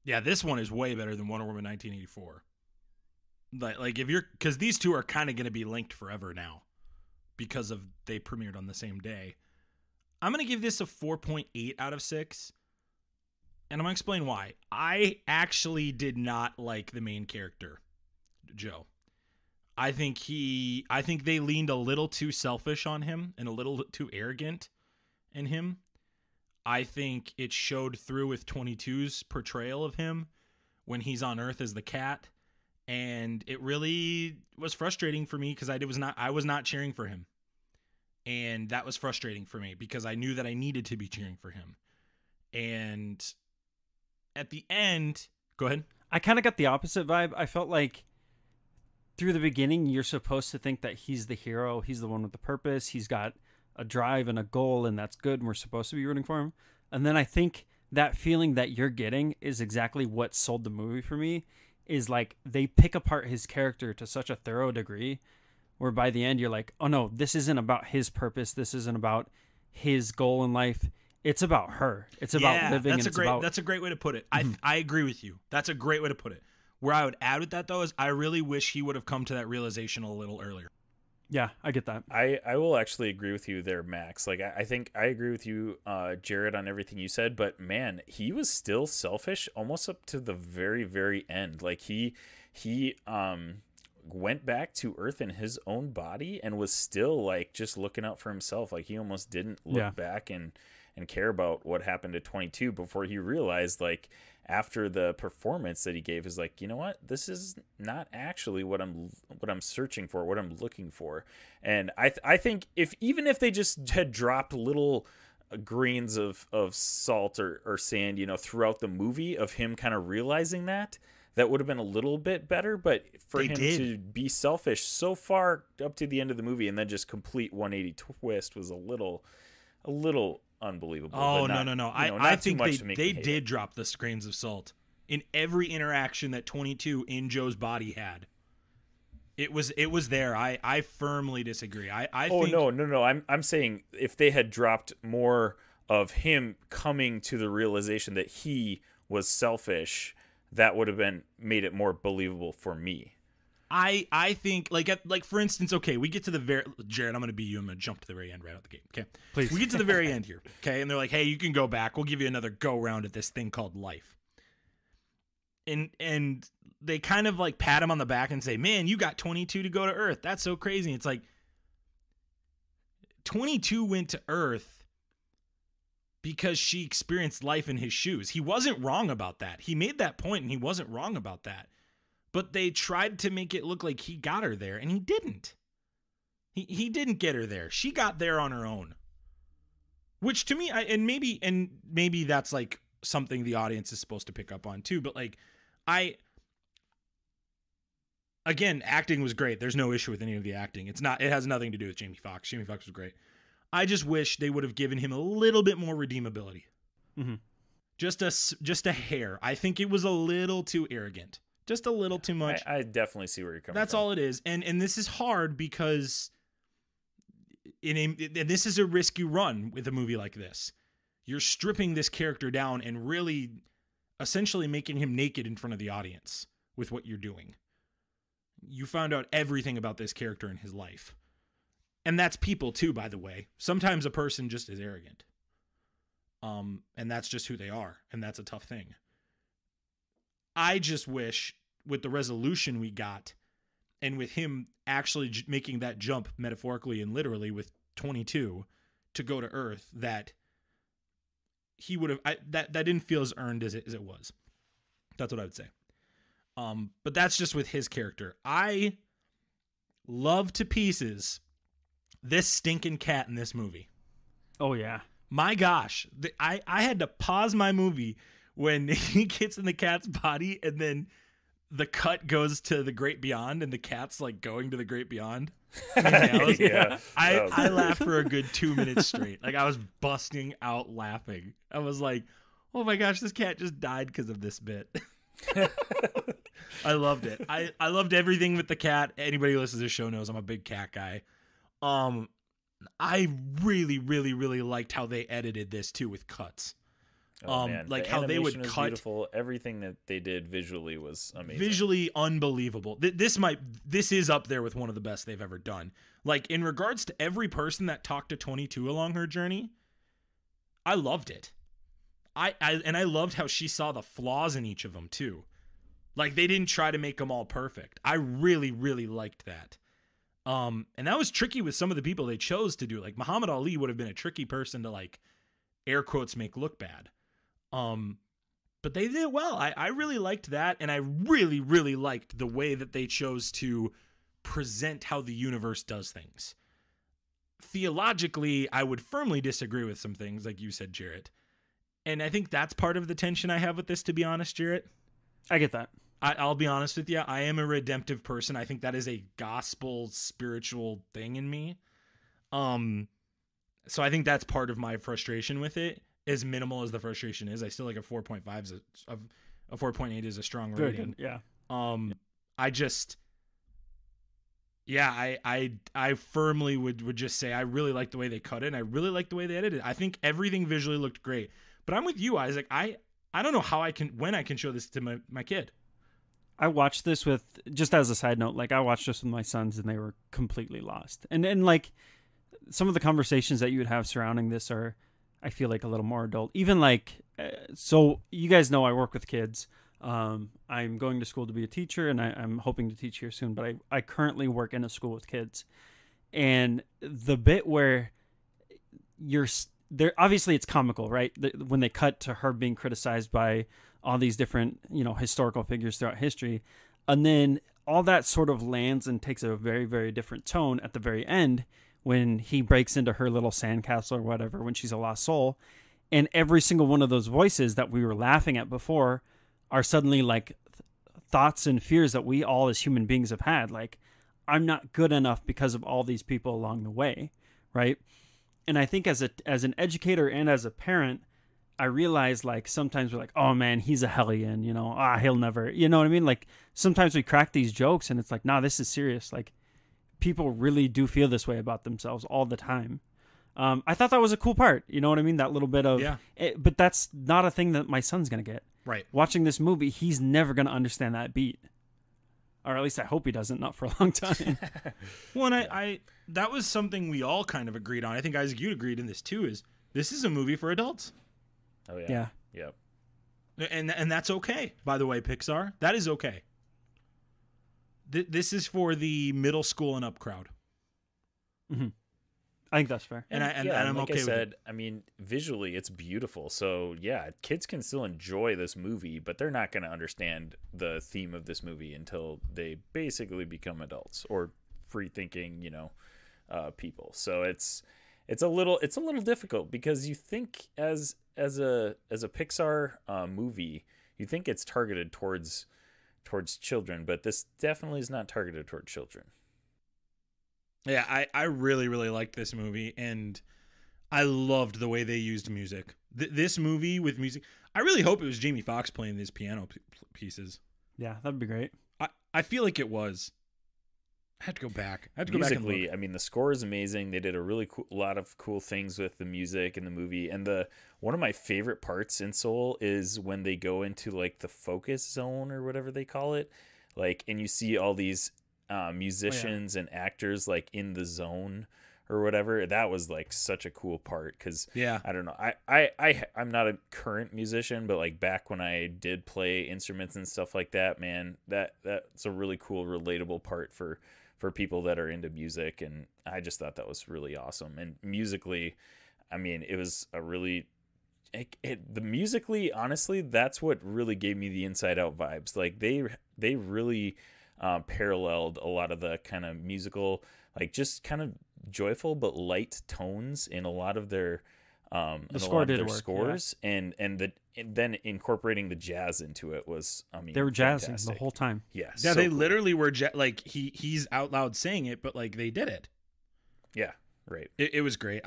Yeah, this one is way better than Wonder Woman 1984. Like if you're, because these two are kind of going to be linked forever now, because of they premiered on the same day. I'm going to give this a 4.8 out of 6. And I'm going to explain why. I actually did not like the main character, Joe. I think they leaned a little too selfish on him and a little too arrogant in him. I think it showed through with 22's portrayal of him when he's on Earth as the cat. And it really was frustrating for me because I was not cheering for him. And that was frustrating for me because I knew that I needed to be cheering for him. And at the end, go ahead. I kind of got the opposite vibe. I felt like through the beginning, you're supposed to think that he's the hero. He's the one with the purpose. He's got a drive and a goal, and that's good. And we're supposed to be rooting for him. And then I think that feeling that you're getting is exactly what sold the movie for me. Is like they pick apart his character to such a thorough degree where by the end you're like, oh no, this isn't about his purpose. This isn't about his goal in life. It's about her. It's about living. That's a great way to put it. Mm-hmm. I agree with you. That's a great way to put it. Where I would add with that though is I really wish he would have come to that realization a little earlier. Yeah, I get that. I will actually agree with you there, Max. Like, I think I agree with you, Jarret, on everything you said. But man, he was still selfish almost up to the very, very end. Like he went back to Earth in his own body and was still like just looking out for himself. Like he almost didn't look back and care about what happened to 22 before he realized, like, after the performance that he gave, is like, you know what, this is not actually what I'm searching for, what I'm looking for. And I think even if they just had dropped little grains of salt or sand, throughout the movie of him kind of realizing that would have been a little bit better. But for him to be selfish so far up to the end of the movie and then just complete 180 twist was a little unbelievable. Oh, not, no. I think they did drop the grains of salt in every interaction that 22 in Joe's body had. It was there. I firmly disagree. I think... No. I'm saying if they had dropped more of him coming to the realization that he was selfish, that would have made it more believable for me. I think like for instance, okay, we get to the very Jarret, I'm gonna be you. I'm gonna jump to the very end right out the gate. Okay, please. We get to the very end here. Okay, and they're like, hey, you can go back. We'll give you another go round at this thing called life. And they kind of like pat him on the back and say, man, you got 22 to go to Earth. That's so crazy. It's like 22 went to Earth because she experienced life in his shoes. He wasn't wrong about that. He made that point and he wasn't wrong about that. But they tried to make it look like he got her there, and he didn't. He didn't get her there. She got there on her own. Which to me, maybe that's like something the audience is supposed to pick up on too. But like, again, acting was great. There's no issue with any of the acting. It has nothing to do with Jamie Foxx. Jamie Foxx was great. I just wish they would have given him a little bit more redeemability. Mm-hmm. Just a hair. I think it was a little too arrogant. Just a little too much. I definitely see where you're coming from. That's all it is. And this is hard because this is a risky run with a movie like this. You're stripping this character down and really essentially making him naked in front of the audience with what you're doing. You found out everything about this character in his life. And that's people too, by the way. Sometimes a person just is arrogant. And that's just who they are. And that's a tough thing. I just wish with the resolution we got and with him actually making that jump metaphorically and literally with 22 to go to Earth that he would have, that didn't feel as earned as it was. That's what I would say. But that's just with his character. I love to pieces this stinking cat in this movie. Oh yeah. My gosh. I had to pause my movie when he gets in the cat's body and then the cut goes to the great beyond and the cat's like going to the great beyond. I laughed for a good 2 minutes straight. Like I was busting out laughing. I was like, oh my gosh, this cat just died because of this bit. I loved it. I loved everything with the cat. Anybody who listens to the show knows I'm a big cat guy. I really, really, really liked how they edited this too with cuts. Oh, man. Like the how they would was cut. Beautiful. Everything that they did visually was amazing. Visually unbelievable. This is up there with one of the best they've ever done. Like in regards to every person that talked to 22 along her journey, I loved it. I loved how she saw the flaws in each of them too. Like they didn't try to make them all perfect. I really, really liked that. And that was tricky with some of the people they chose to do. Like Muhammad Ali would have been a tricky person to like air quotes make look bad. But they did well. I really liked that. And I really, really liked the way that they chose to present how the universe does things. Theologically, I would firmly disagree with some things, like you said, Jarret. And I think that's part of the tension I have with this, to be honest, Jarret. I get that. I'll be honest with you. I am a redemptive person. I think that is a gospel spiritual thing in me. So I think that's part of my frustration with it. As minimal as the frustration is, I still like a 4.5 a 4.8 is a strong Very rating. good. Yeah. I just, yeah, I firmly would just say I really like the way they cut it. And I really like the way they edited it. I think everything visually looked great. But I'm with you, Isaac. I don't know when I can show this to my kid. I watched this with, just as a side note, like I watched this with my sons and they were completely lost. And like some of the conversations that you would have surrounding this are, I feel like, a little more adult. Even like, so you guys know I work with kids. I'm going to school to be a teacher, and I'm hoping to teach here soon, but I currently work in a school with kids. And the bit where you're there, obviously it's comical, right? When they cut to her being criticized by all these different, historical figures throughout history. And then all that sort of lands and takes a very, very different tone at the very end when he breaks into her little sandcastle or whatever, when she's a lost soul. And every single one of those voices that we were laughing at before are suddenly like thoughts and fears that we all as human beings have had. Like, I'm not good enough because of all these people along the way, right? And I think as an educator and as a parent, I realize like sometimes we're like, oh man, he's a hellion, he'll never, you know what I mean? Like sometimes we crack these jokes and it's like, nah, this is serious. Like people really do feel this way about themselves all the time. I thought that was a cool part. You know what I mean? That little bit of, but that's not a thing that my son's going to get. Right. Watching this movie, he's never going to understand that beat. Or at least I hope he doesn't, not for a long time. Well, and I that was something we all kind of agreed on. I think, Isaac, you agreed in this too, is this is a movie for adults. Oh, yeah. Yeah. Yep. And that's okay, by the way, Pixar. That is okay. This is for the middle school and up crowd. Mm-hmm. I think that's fair. And I'm like okay I said, with it. I mean, visually it's beautiful. So yeah, kids can still enjoy this movie, but they're not going to understand the theme of this movie until they basically become adults or free thinking, people. So it's a little difficult because you think as a Pixar movie, you think it's targeted towards children, but this definitely is not targeted toward children. Yeah, I really, really liked this movie, and I loved the way they used music. This movie with music, I really hope it was Jamie Foxx playing these piano pieces. Yeah, that'd be great. I feel like it was. I had to go back. Musically, I mean, the score is amazing. They did a really lot of cool things with the music in the movie, and one of my favorite parts in Soul is when they go into like the focus zone or whatever they call it, like, and you see all these musicians and actors like in the zone or whatever. That was like such a cool part because I don't know, I'm not a current musician, but like back when I did play instruments and stuff like that, man, that's a really cool relatable part for people that are into music, and I just thought that was really awesome. And musically, I mean, it was a really musically, honestly, that's what really gave me the Inside Out vibes. Like they really paralleled a lot of the kind of musical, like just kind of joyful but light tones in a lot of their scores, yeah. and then incorporating the jazz into it was, I mean, they were jazzing fantastic. the whole time. Yeah, they cool. Literally were like he's out loud saying it, but like they did it. Yeah, right. It was great.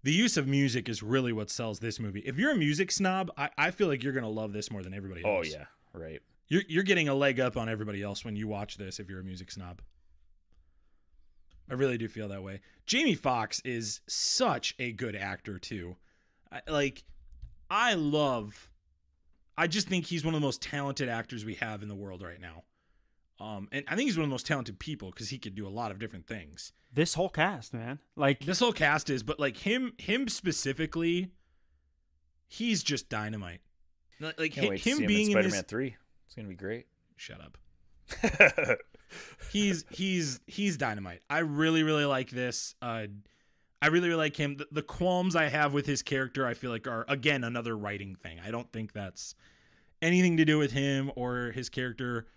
The use of music is really what sells this movie. If you're a music snob, I feel like you're gonna love this more than everybody else. Oh yeah, right. You're getting a leg up on everybody else when you watch this if you're a music snob. I really do feel that way. Jamie Foxx is such a good actor too. I just think he's one of the most talented actors we have in the world right now. And I think he's one of the most talented people because he could do a lot of different things. This whole cast, man. Like this whole cast is, but like him specifically, he's just dynamite. Like him being in Spider-Man 3. It's gonna be great. Shut up. He's dynamite. I really, really like this. I really, really like him. The qualms I have with his character, I feel like are again another writing thing. I don't think that's anything to do with him or his character.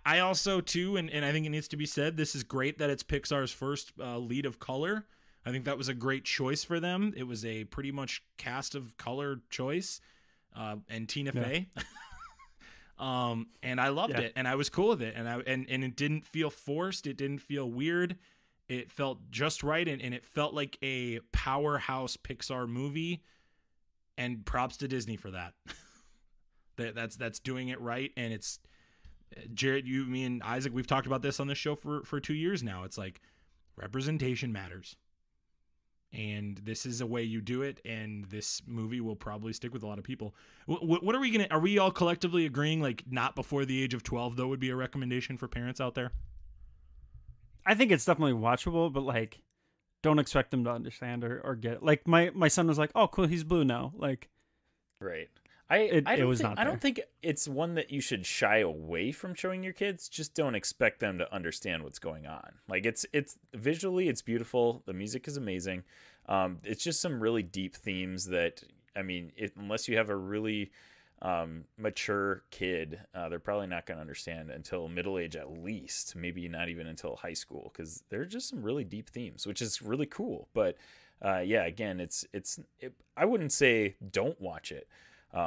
I also too, and I think it needs to be said, this is great that it's Pixar's first lead of color. I think that was a great choice for them. It was a pretty much cast of color choice, and Tina Fey. And I loved it, and I was cool with it, and it didn't feel forced. It didn't feel weird. It felt just right, and it felt like a powerhouse Pixar movie. And props to Disney for that. That's doing it right, and it's Jarret. Me, and Isaac, we've talked about this on this show for 2 years now. It's like representation matters, and this is a way you do it, and this movie will probably stick with a lot of people. What are we gonna? Are we all collectively agreeing like not before the age of 12 though would be a recommendation for parents out there? I think it's definitely watchable, but like, don't expect them to understand or get it. Like my son was like, "Oh, cool, he's blue now." Like, Right. It was think, not I don't there. think it's one that you should shy away from showing your kids. Just don't expect them to understand what's going on. Like it's visually, it's beautiful. The music is amazing. It's just some really deep themes that, I mean, unless you have a really mature kid, they're probably not going to understand until middle age at least, maybe not even until high school, because they're just some really deep themes, which is really cool. But yeah, again, I wouldn't say don't watch it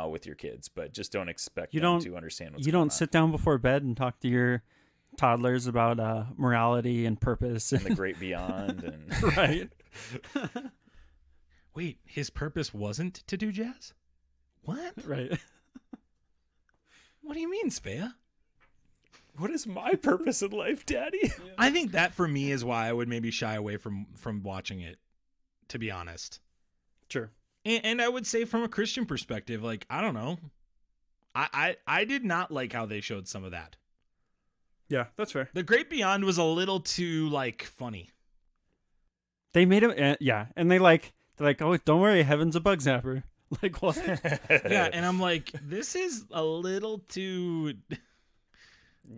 with your kids, but just don't expect them to understand what's you going don't sit down before bed and talk to your toddlers about morality and purpose on. And the great beyond. And right. Wait, his purpose wasn't to do jazz? What? Right. What do you mean, Svea? what is my purpose in life, Daddy? I think that for me is why I would maybe shy away from watching it, to be honest. Sure. And I would say from a Christian perspective, like, I don't know. I did not like how they showed some of that. Yeah, that's fair. The Great Beyond was a little too, like, funny. They made him, yeah, and they're like, oh, don't worry, heaven's a bug zapper. Like, what? Yeah, and I'm like, this is a little too...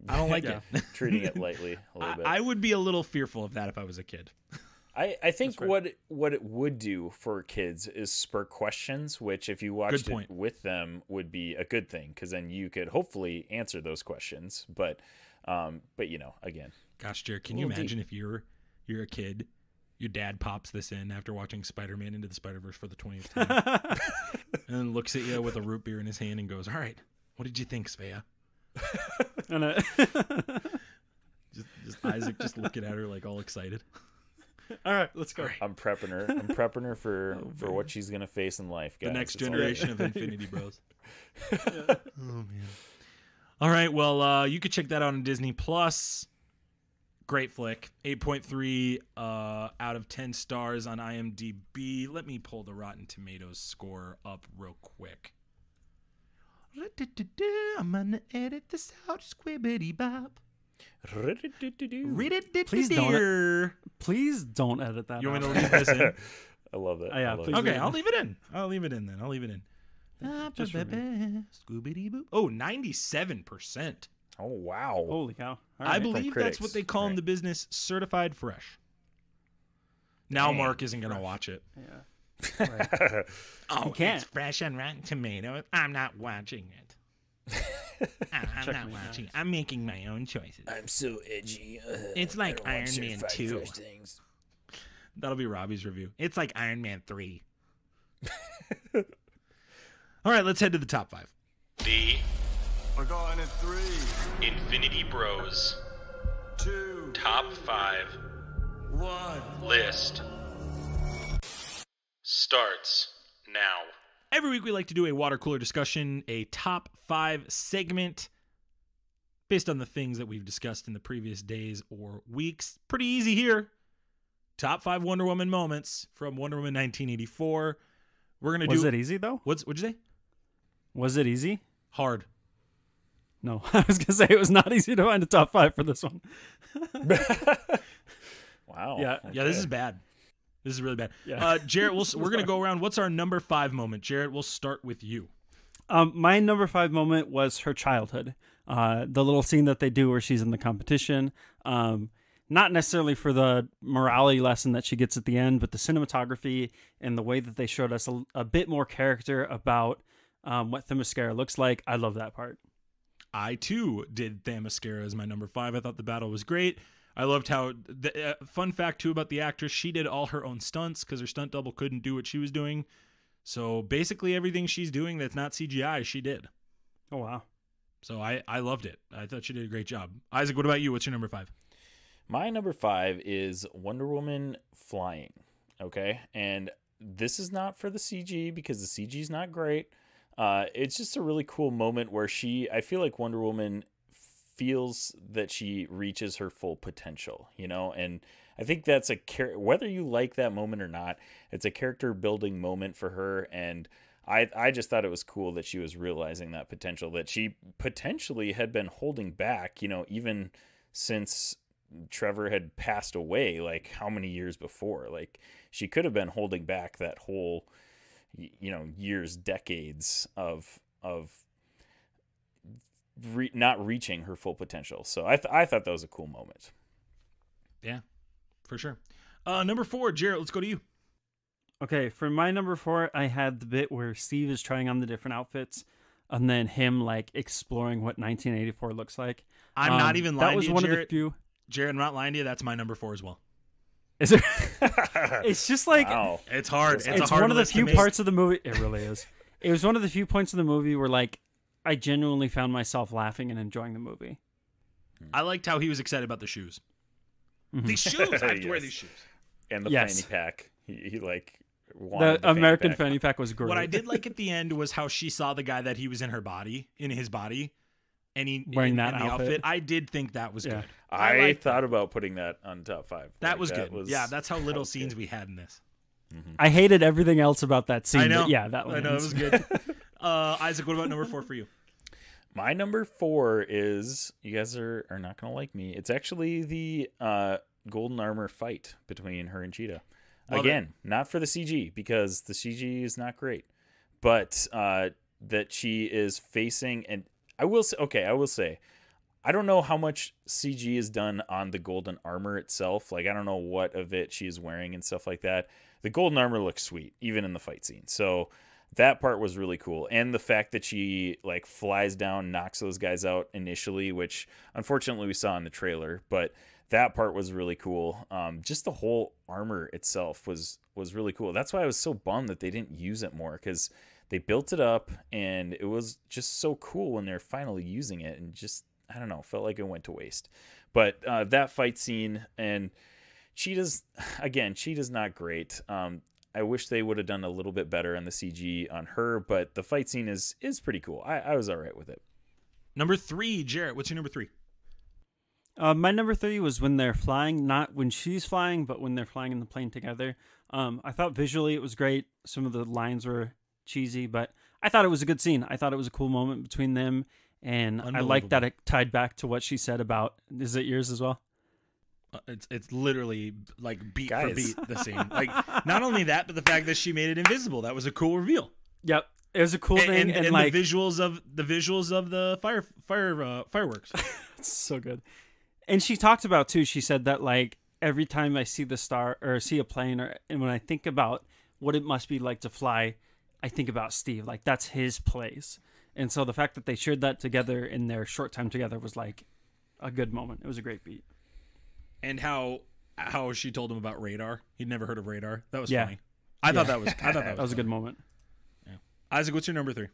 I don't like Yeah. it. Treating it lightly a little bit. I would be a little fearful of that if I was a kid. I think what it would do for kids is spur questions, which if you watched it with them would be a good thing, because then you could hopefully answer those questions. But you know, again, gosh, Jared, can you imagine if you're a kid, your dad pops this in after watching Spider-Man Into the Spider-Verse for the 20th time, and then looks at you with a root beer in his hand and goes, "All right, what did you think, Svea?" And just Isaac just looking at her like all excited. all right, let's go. I'm prepping her for what she's gonna face in life, guys. The next It's all generation of Infinity Bros. Oh man. All right, well, you could check that out on Disney Plus. Great flick. 8.3 out of 10 stars on IMDb. Let me pull the Rotten Tomatoes score up real quick. I'm gonna edit this out, squibbity bop. Please don't edit that. You want me out. to leave this in? I love that. Yeah, I love please. it. Okay, I'll leave it in. I'll leave it in then. Just for Scoobity boop. Oh, 97%. Oh wow. Holy cow! All I right. believe critics, that's what they call in right. the business, certified fresh. Now Dang, Mark isn't going to watch it. Yeah. Right. Oh, can't. it's fresh on Rotten Tomatoes. I'm not watching it. I'm not watching it. I'm making my own choices. I'm so edgy. It's like Iron Man 2. That'll be Robbie's review. It's like Iron Man 3. All right, let's head to the top 5. We're going at 3, Infinity Bros 2, Top 5 1. List starts now. Every week we like to do a water cooler discussion, a top 5 segment based on the things that we've discussed in the previous days or weeks. Pretty easy here. Top 5 Wonder Woman moments from Wonder Woman 1984. We're going to do... Was it easy though? What'd you say? Was it easy? Hard. No, I was gonna say it was not easy to find a top 5 for this one. Wow. Yeah. Yeah, this is bad. This is really bad. Yeah. Jarrett, we're going to go around. What's our number 5 moment? Jarrett, we'll start with you. My number 5 moment was her childhood. The little scene that they do where she's in the competition. Not necessarily for the morality lesson that she gets at the end, but the cinematography and the way that they showed us a bit more character about what Themyscira looks like. I love that part. I, too, did Themyscira as my number 5. I thought the battle was great. I loved how, fun fact, too, about the actress, she did all her own stunts because her stunt double couldn't do what she was doing. So basically everything she's doing that's not CGI, she did. Oh, wow. So I loved it. I thought she did a great job. Isaac, what about you? What's your number 5? My number 5 is Wonder Woman flying. Okay, and this is not for the CG because the CG is not great. It's just a really cool moment where I feel like Wonder Woman feels that she reaches her full potential, you know, and I think that's whether you like that moment or not, it's a character building moment for her. And I just thought it was cool that she was realizing that potential that she potentially had been holding back, even since Trevor had passed away, like how many years before. Like she could have been holding back that whole, years, decades of not reaching her full potential. So I thought that was a cool moment. Yeah, for sure. Number 4, Jarret, let's go to you. Okay, for my number 4, I had the bit where Steve is trying on the different outfits and then him like exploring what 1984 looks like. I'm not even lying to you, one Jarret. of the few. Jarret, I'm not lying to you. That's my number 4 as well. Is it? It's just like Wow. It's hard. It's a hard one of the list to few make. parts of the movie. It really is. It was one of the few points of the movie where like I genuinely found myself laughing and enjoying the movie. I liked how he was excited about the shoes. These shoes. I have to wear these shoes. And the Yes. fanny pack. He like wanted The American pack. fanny pack was great. What I did like at the end was how she saw the guy that he was in his body, and he Wearing in that the outfit. I did think that was Yeah. good. I liked thought about putting that on top 5. that was good. Yeah, that's how little scenes good. we had in this. I hated everything else about that scene. I know. But yeah, that one. I know it was good. Isaac, what about number 4 for you? My number 4 is, you guys are not going to like me. It's actually the golden armor fight between her and Cheetah. Love Again, not for the CG, because the CG is not great. But that she is facing, and I will say, I don't know how much CG is done on the golden armor itself. Like, I don't know what of it she's wearing and stuff like that. The golden armor looks sweet, even in the fight scene. So that part was really cool. And the fact that she like flies down, knocks those guys out initially, which unfortunately we saw in the trailer, but that part was really cool. Just the whole armor itself was really cool. That's why I was so bummed that they didn't use it more, because they built it up and it was just so cool when they're finally using it, and just, I don't know, felt like it went to waste. But that fight scene, and Cheetah's not great. I wish they would have done a little bit better on the CG on her, but the fight scene is pretty cool. I was all right with it. Number 3, Jarret, what's your number 3? My number 3 was when they're flying, not when she's flying, but when they're flying in the plane together. I thought visually it was great. Some of the lines were cheesy, but I thought it was a good scene. I thought it was a cool moment between them, and I like that it tied back to what she said about, is it yours as well? It's literally like beat Guys. for beat the same. Like, not only that, but the fact that she made it invisible. That was a cool reveal. Yep. It was a cool thing, and like the visuals of the fireworks. it's so good. And she talked about too. She said that like every time I see the star or see a plane, and when I think about what it must be like to fly, I think about Steve. Like that's his place. And so the fact that they shared that together in their short time together was like a good moment. It was a great beat. And how she told him about radar. He'd never heard of radar. That was Yeah. funny. I thought that was That was a good moment. Yeah. Isaac, what's your number 3?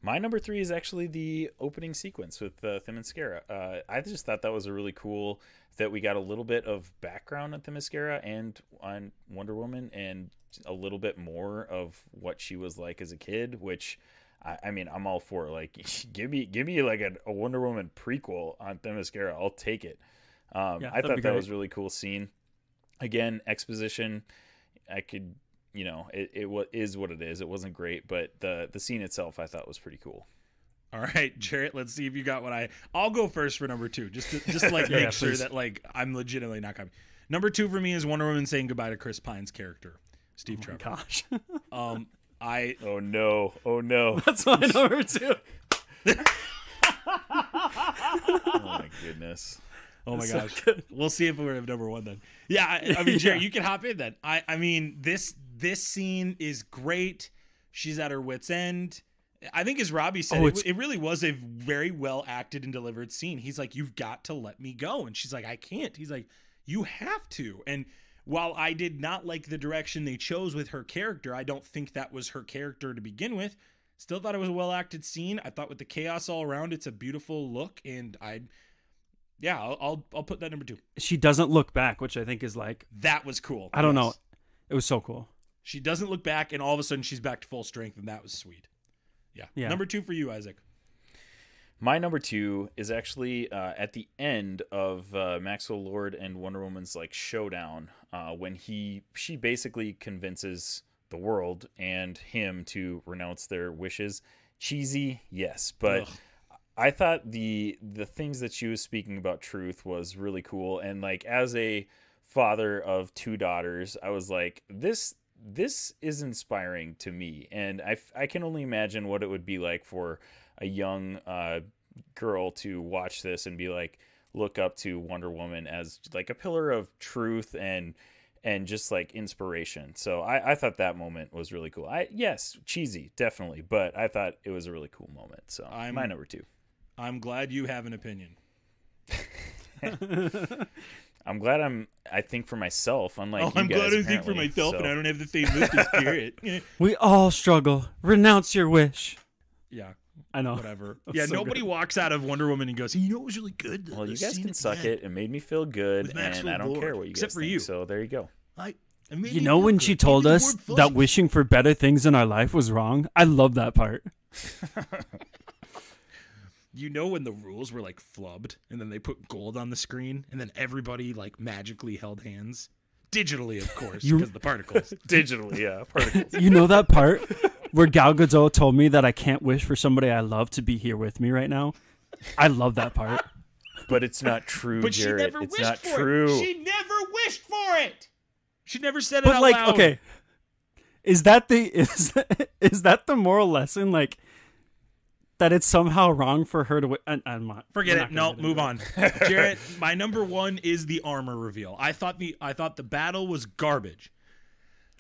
My number 3 is actually the opening sequence with Themyscira. I just thought that was a really cool, that we got a little bit of background on Themyscira and on Wonder Woman, and a little bit more of what she was like as a kid, which I mean, I'm all for. Like, give me like a Wonder Woman prequel on Themyscira. I'll take it. I thought that was a really cool scene. Again, exposition. I could, it is what it is. It wasn't great, but the scene itself I thought was pretty cool. All right, Jarret, let's see if you got what I'll go first for number 2, just to like Yeah, make sure please. that like I'm legitimately not copying. Number 2 for me is Wonder Woman saying goodbye to Chris Pine's character, Steve Trevor. Gosh. Oh no. That's my number 2. Oh my goodness. Oh my gosh. We'll see if we're at number 1 then. Yeah, I mean, Jarret, you can hop in then. I mean, this scene is great. She's at her wit's end. I think, as Robbie said, it really was a very well acted and delivered scene. He's like, you've got to let me go. And she's like, I can't. He's like, you have to. And while I did not like the direction they chose with her character, I don't think that was her character to begin with. Still thought it was a well acted scene. I thought with the chaos all around, it's a beautiful look. And I'll put that number 2. She doesn't look back, which I think is like, That was cool. I don't Yes. know. It was so cool. She doesn't look back, and all of a sudden she's back to full strength, and that was sweet. Yeah. Yeah. Number 2 for you, Isaac. My number 2 is actually at the end of Maxwell Lord and Wonder Woman's like showdown, when she basically convinces the world and him to renounce their wishes. Cheesy, yes, but I thought the things that she was speaking about truth was really cool. And like as a father of 2 daughters, I was like, this is inspiring to me, and I can only imagine what it would be like for a young girl to watch this and be like, look up to Wonder Woman as like a pillar of truth and just like inspiration. So I thought that moment was really cool. Yes, cheesy, definitely, but I thought it was a really cool moment. So my number 2. I'm glad you have an opinion. I'm glad I think for myself, unlike you I'm guys, glad I think for myself, and I don't have the same listed spirit. We all struggle. Renounce your wish. Yeah. I know. Whatever. Yeah, so nobody walks out of Wonder Woman and goes, you know what was really good? Well, you guys can suck it. It made me feel good, and I don't care what you guys Except for think. you. So there you go. You know when she told us that wishing for better things in our life was wrong? I love that part. You know when the rules were like flubbed and then they put gold on the screen and then everybody like magically held hands? Digitally, of course, because the particles. Digitally, yeah. Particles. You know that part where Gal Gadot told me that I can't wish for somebody I love to be here with me right now? I love that part. But it's not true, But Jarret. she never it's wished not for true. it. She never wished for it. She never said it But out like, loud. okay, is that the moral lesson? Like that it's somehow wrong for her to. Forget it. No, move on. Jarret, my number 1 is the armor reveal. I thought the battle was garbage.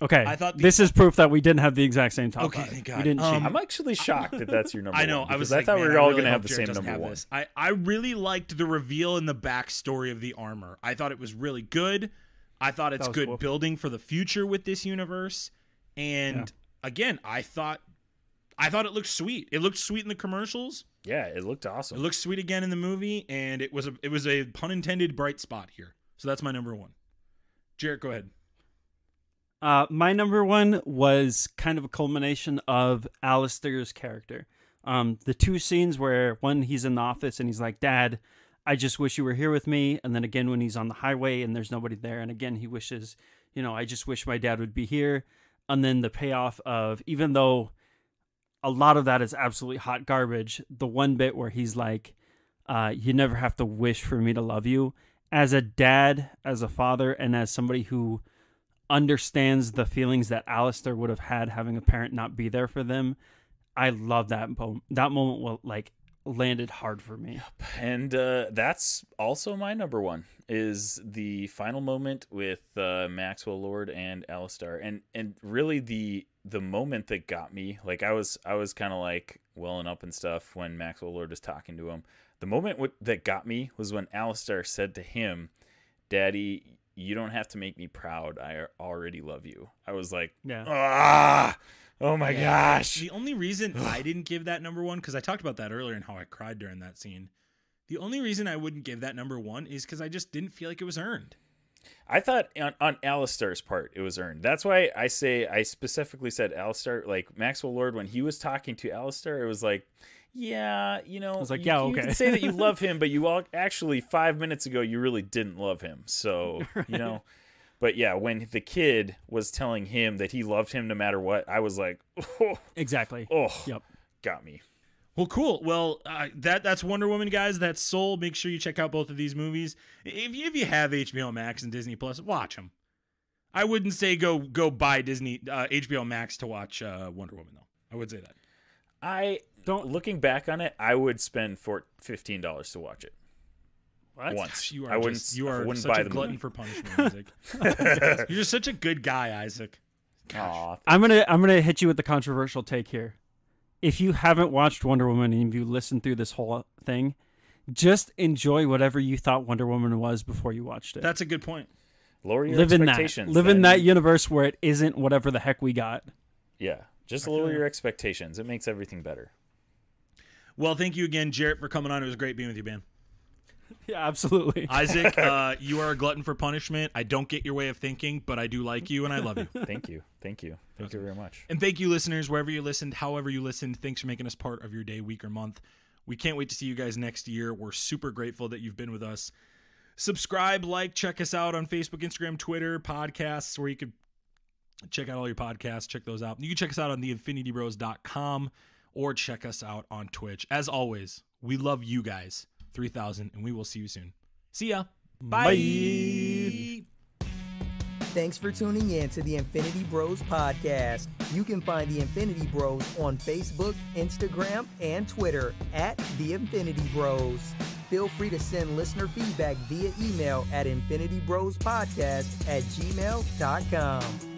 Okay, I thought this is proof that we didn't have the exact same top. Okay, thank God. We didn't cheat. I'm actually shocked that that's your number I know. one. I was because like, I thought we man, were all really going to have hope the Jarret same doesn't number have 1. this. I really liked the reveal and the backstory of the armor. I thought it was really good. I thought it's good building for the future with this universe. And again, I thought it looked sweet. It looked sweet in the commercials. Yeah, it looked awesome. It looked sweet again in the movie, and it was a pun intended bright spot here. So that's my number 1. Jarret, go ahead. My number 1 was kind of a culmination of Alistair's character. The 2 scenes where one, he's in the office and he's like, Dad, I just wish you were here with me. And then again, when he's on the highway and there's nobody there. And again, he wishes, I just wish my dad would be here. And then the payoff of, even though a lot of that is absolutely hot garbage, the one bit where he's like, you never have to wish for me to love you. As a dad, as a father, and as somebody who understands the feelings that Alistair would have had having a parent not be there for them, I love that moment. That moment landed hard for me. And that's also my number 1, is the final moment with Maxwell Lord and Alistair, and really the moment that got me. Like I was kind of like welling up and stuff when Maxwell Lord was talking to him. The moment that got me was when Alistair said to him, Daddy, you don't have to make me proud. I already love you. I was like, oh my gosh. The only reason I didn't give that number 1, because I talked about that earlier and how I cried during that scene. The only reason I wouldn't give that number 1 is because I just didn't feel like it was earned. I thought on Alistair's part it was earned. That's why I specifically said Alistair. Like Maxwell Lord, when he was talking to Alistair, it was like, yeah, I was like, yeah, you can say that you love him, but you all actually 5 minutes ago you really didn't love him. So right. But yeah, when the kid was telling him that he loved him no matter what, I was like, oh, exactly. Oh, yep, got me. Well, cool. Well, that's Wonder Woman, guys. That's Soul. Make sure you check out both of these movies. If you have HBO Max and Disney Plus, watch them. I wouldn't say go buy HBO Max to watch Wonder Woman, though. I would say that. Looking back on it, I would spend $15 to watch it. What? Once. You I wouldn't such buy a the glutton movie. for punishment, Isaac. You're just such a good guy, Isaac. Aw, I'm gonna hit you with the controversial take here. If you haven't watched Wonder Woman and you listened through this whole thing, just enjoy whatever you thought Wonder Woman was before you watched it. That's a good point. Lower your Live in expectations. Live in that universe where it isn't whatever the heck we got. Yeah, just lower your expectations. It makes everything better. Well, thank you again, Jarret, for coming on. It was great being with you, man. Yeah, absolutely. Isaac, you are a glutton for punishment. I don't get your way of thinking, but I do like you and I love you. Thank you. Thank you very much. And thank you, listeners, wherever you listened, however you listened. Thanks for making us part of your day, week, or month. We can't wait to see you guys next year. We're super grateful that you've been with us. Subscribe, like, check us out on Facebook, Instagram, Twitter, podcasts, where you can check out all your podcasts. Check those out. You can check us out on theinfinitybros.com or check us out on Twitch. As always, we love you guys. 3000, and we will see you soon. See ya. Bye. Thanks for tuning in to the Infinity Bros podcast. You can find the Infinity Bros on Facebook, Instagram, and Twitter at the Infinity Bros. Feel free to send listener feedback via email at infinitybrospodcast@gmail.com.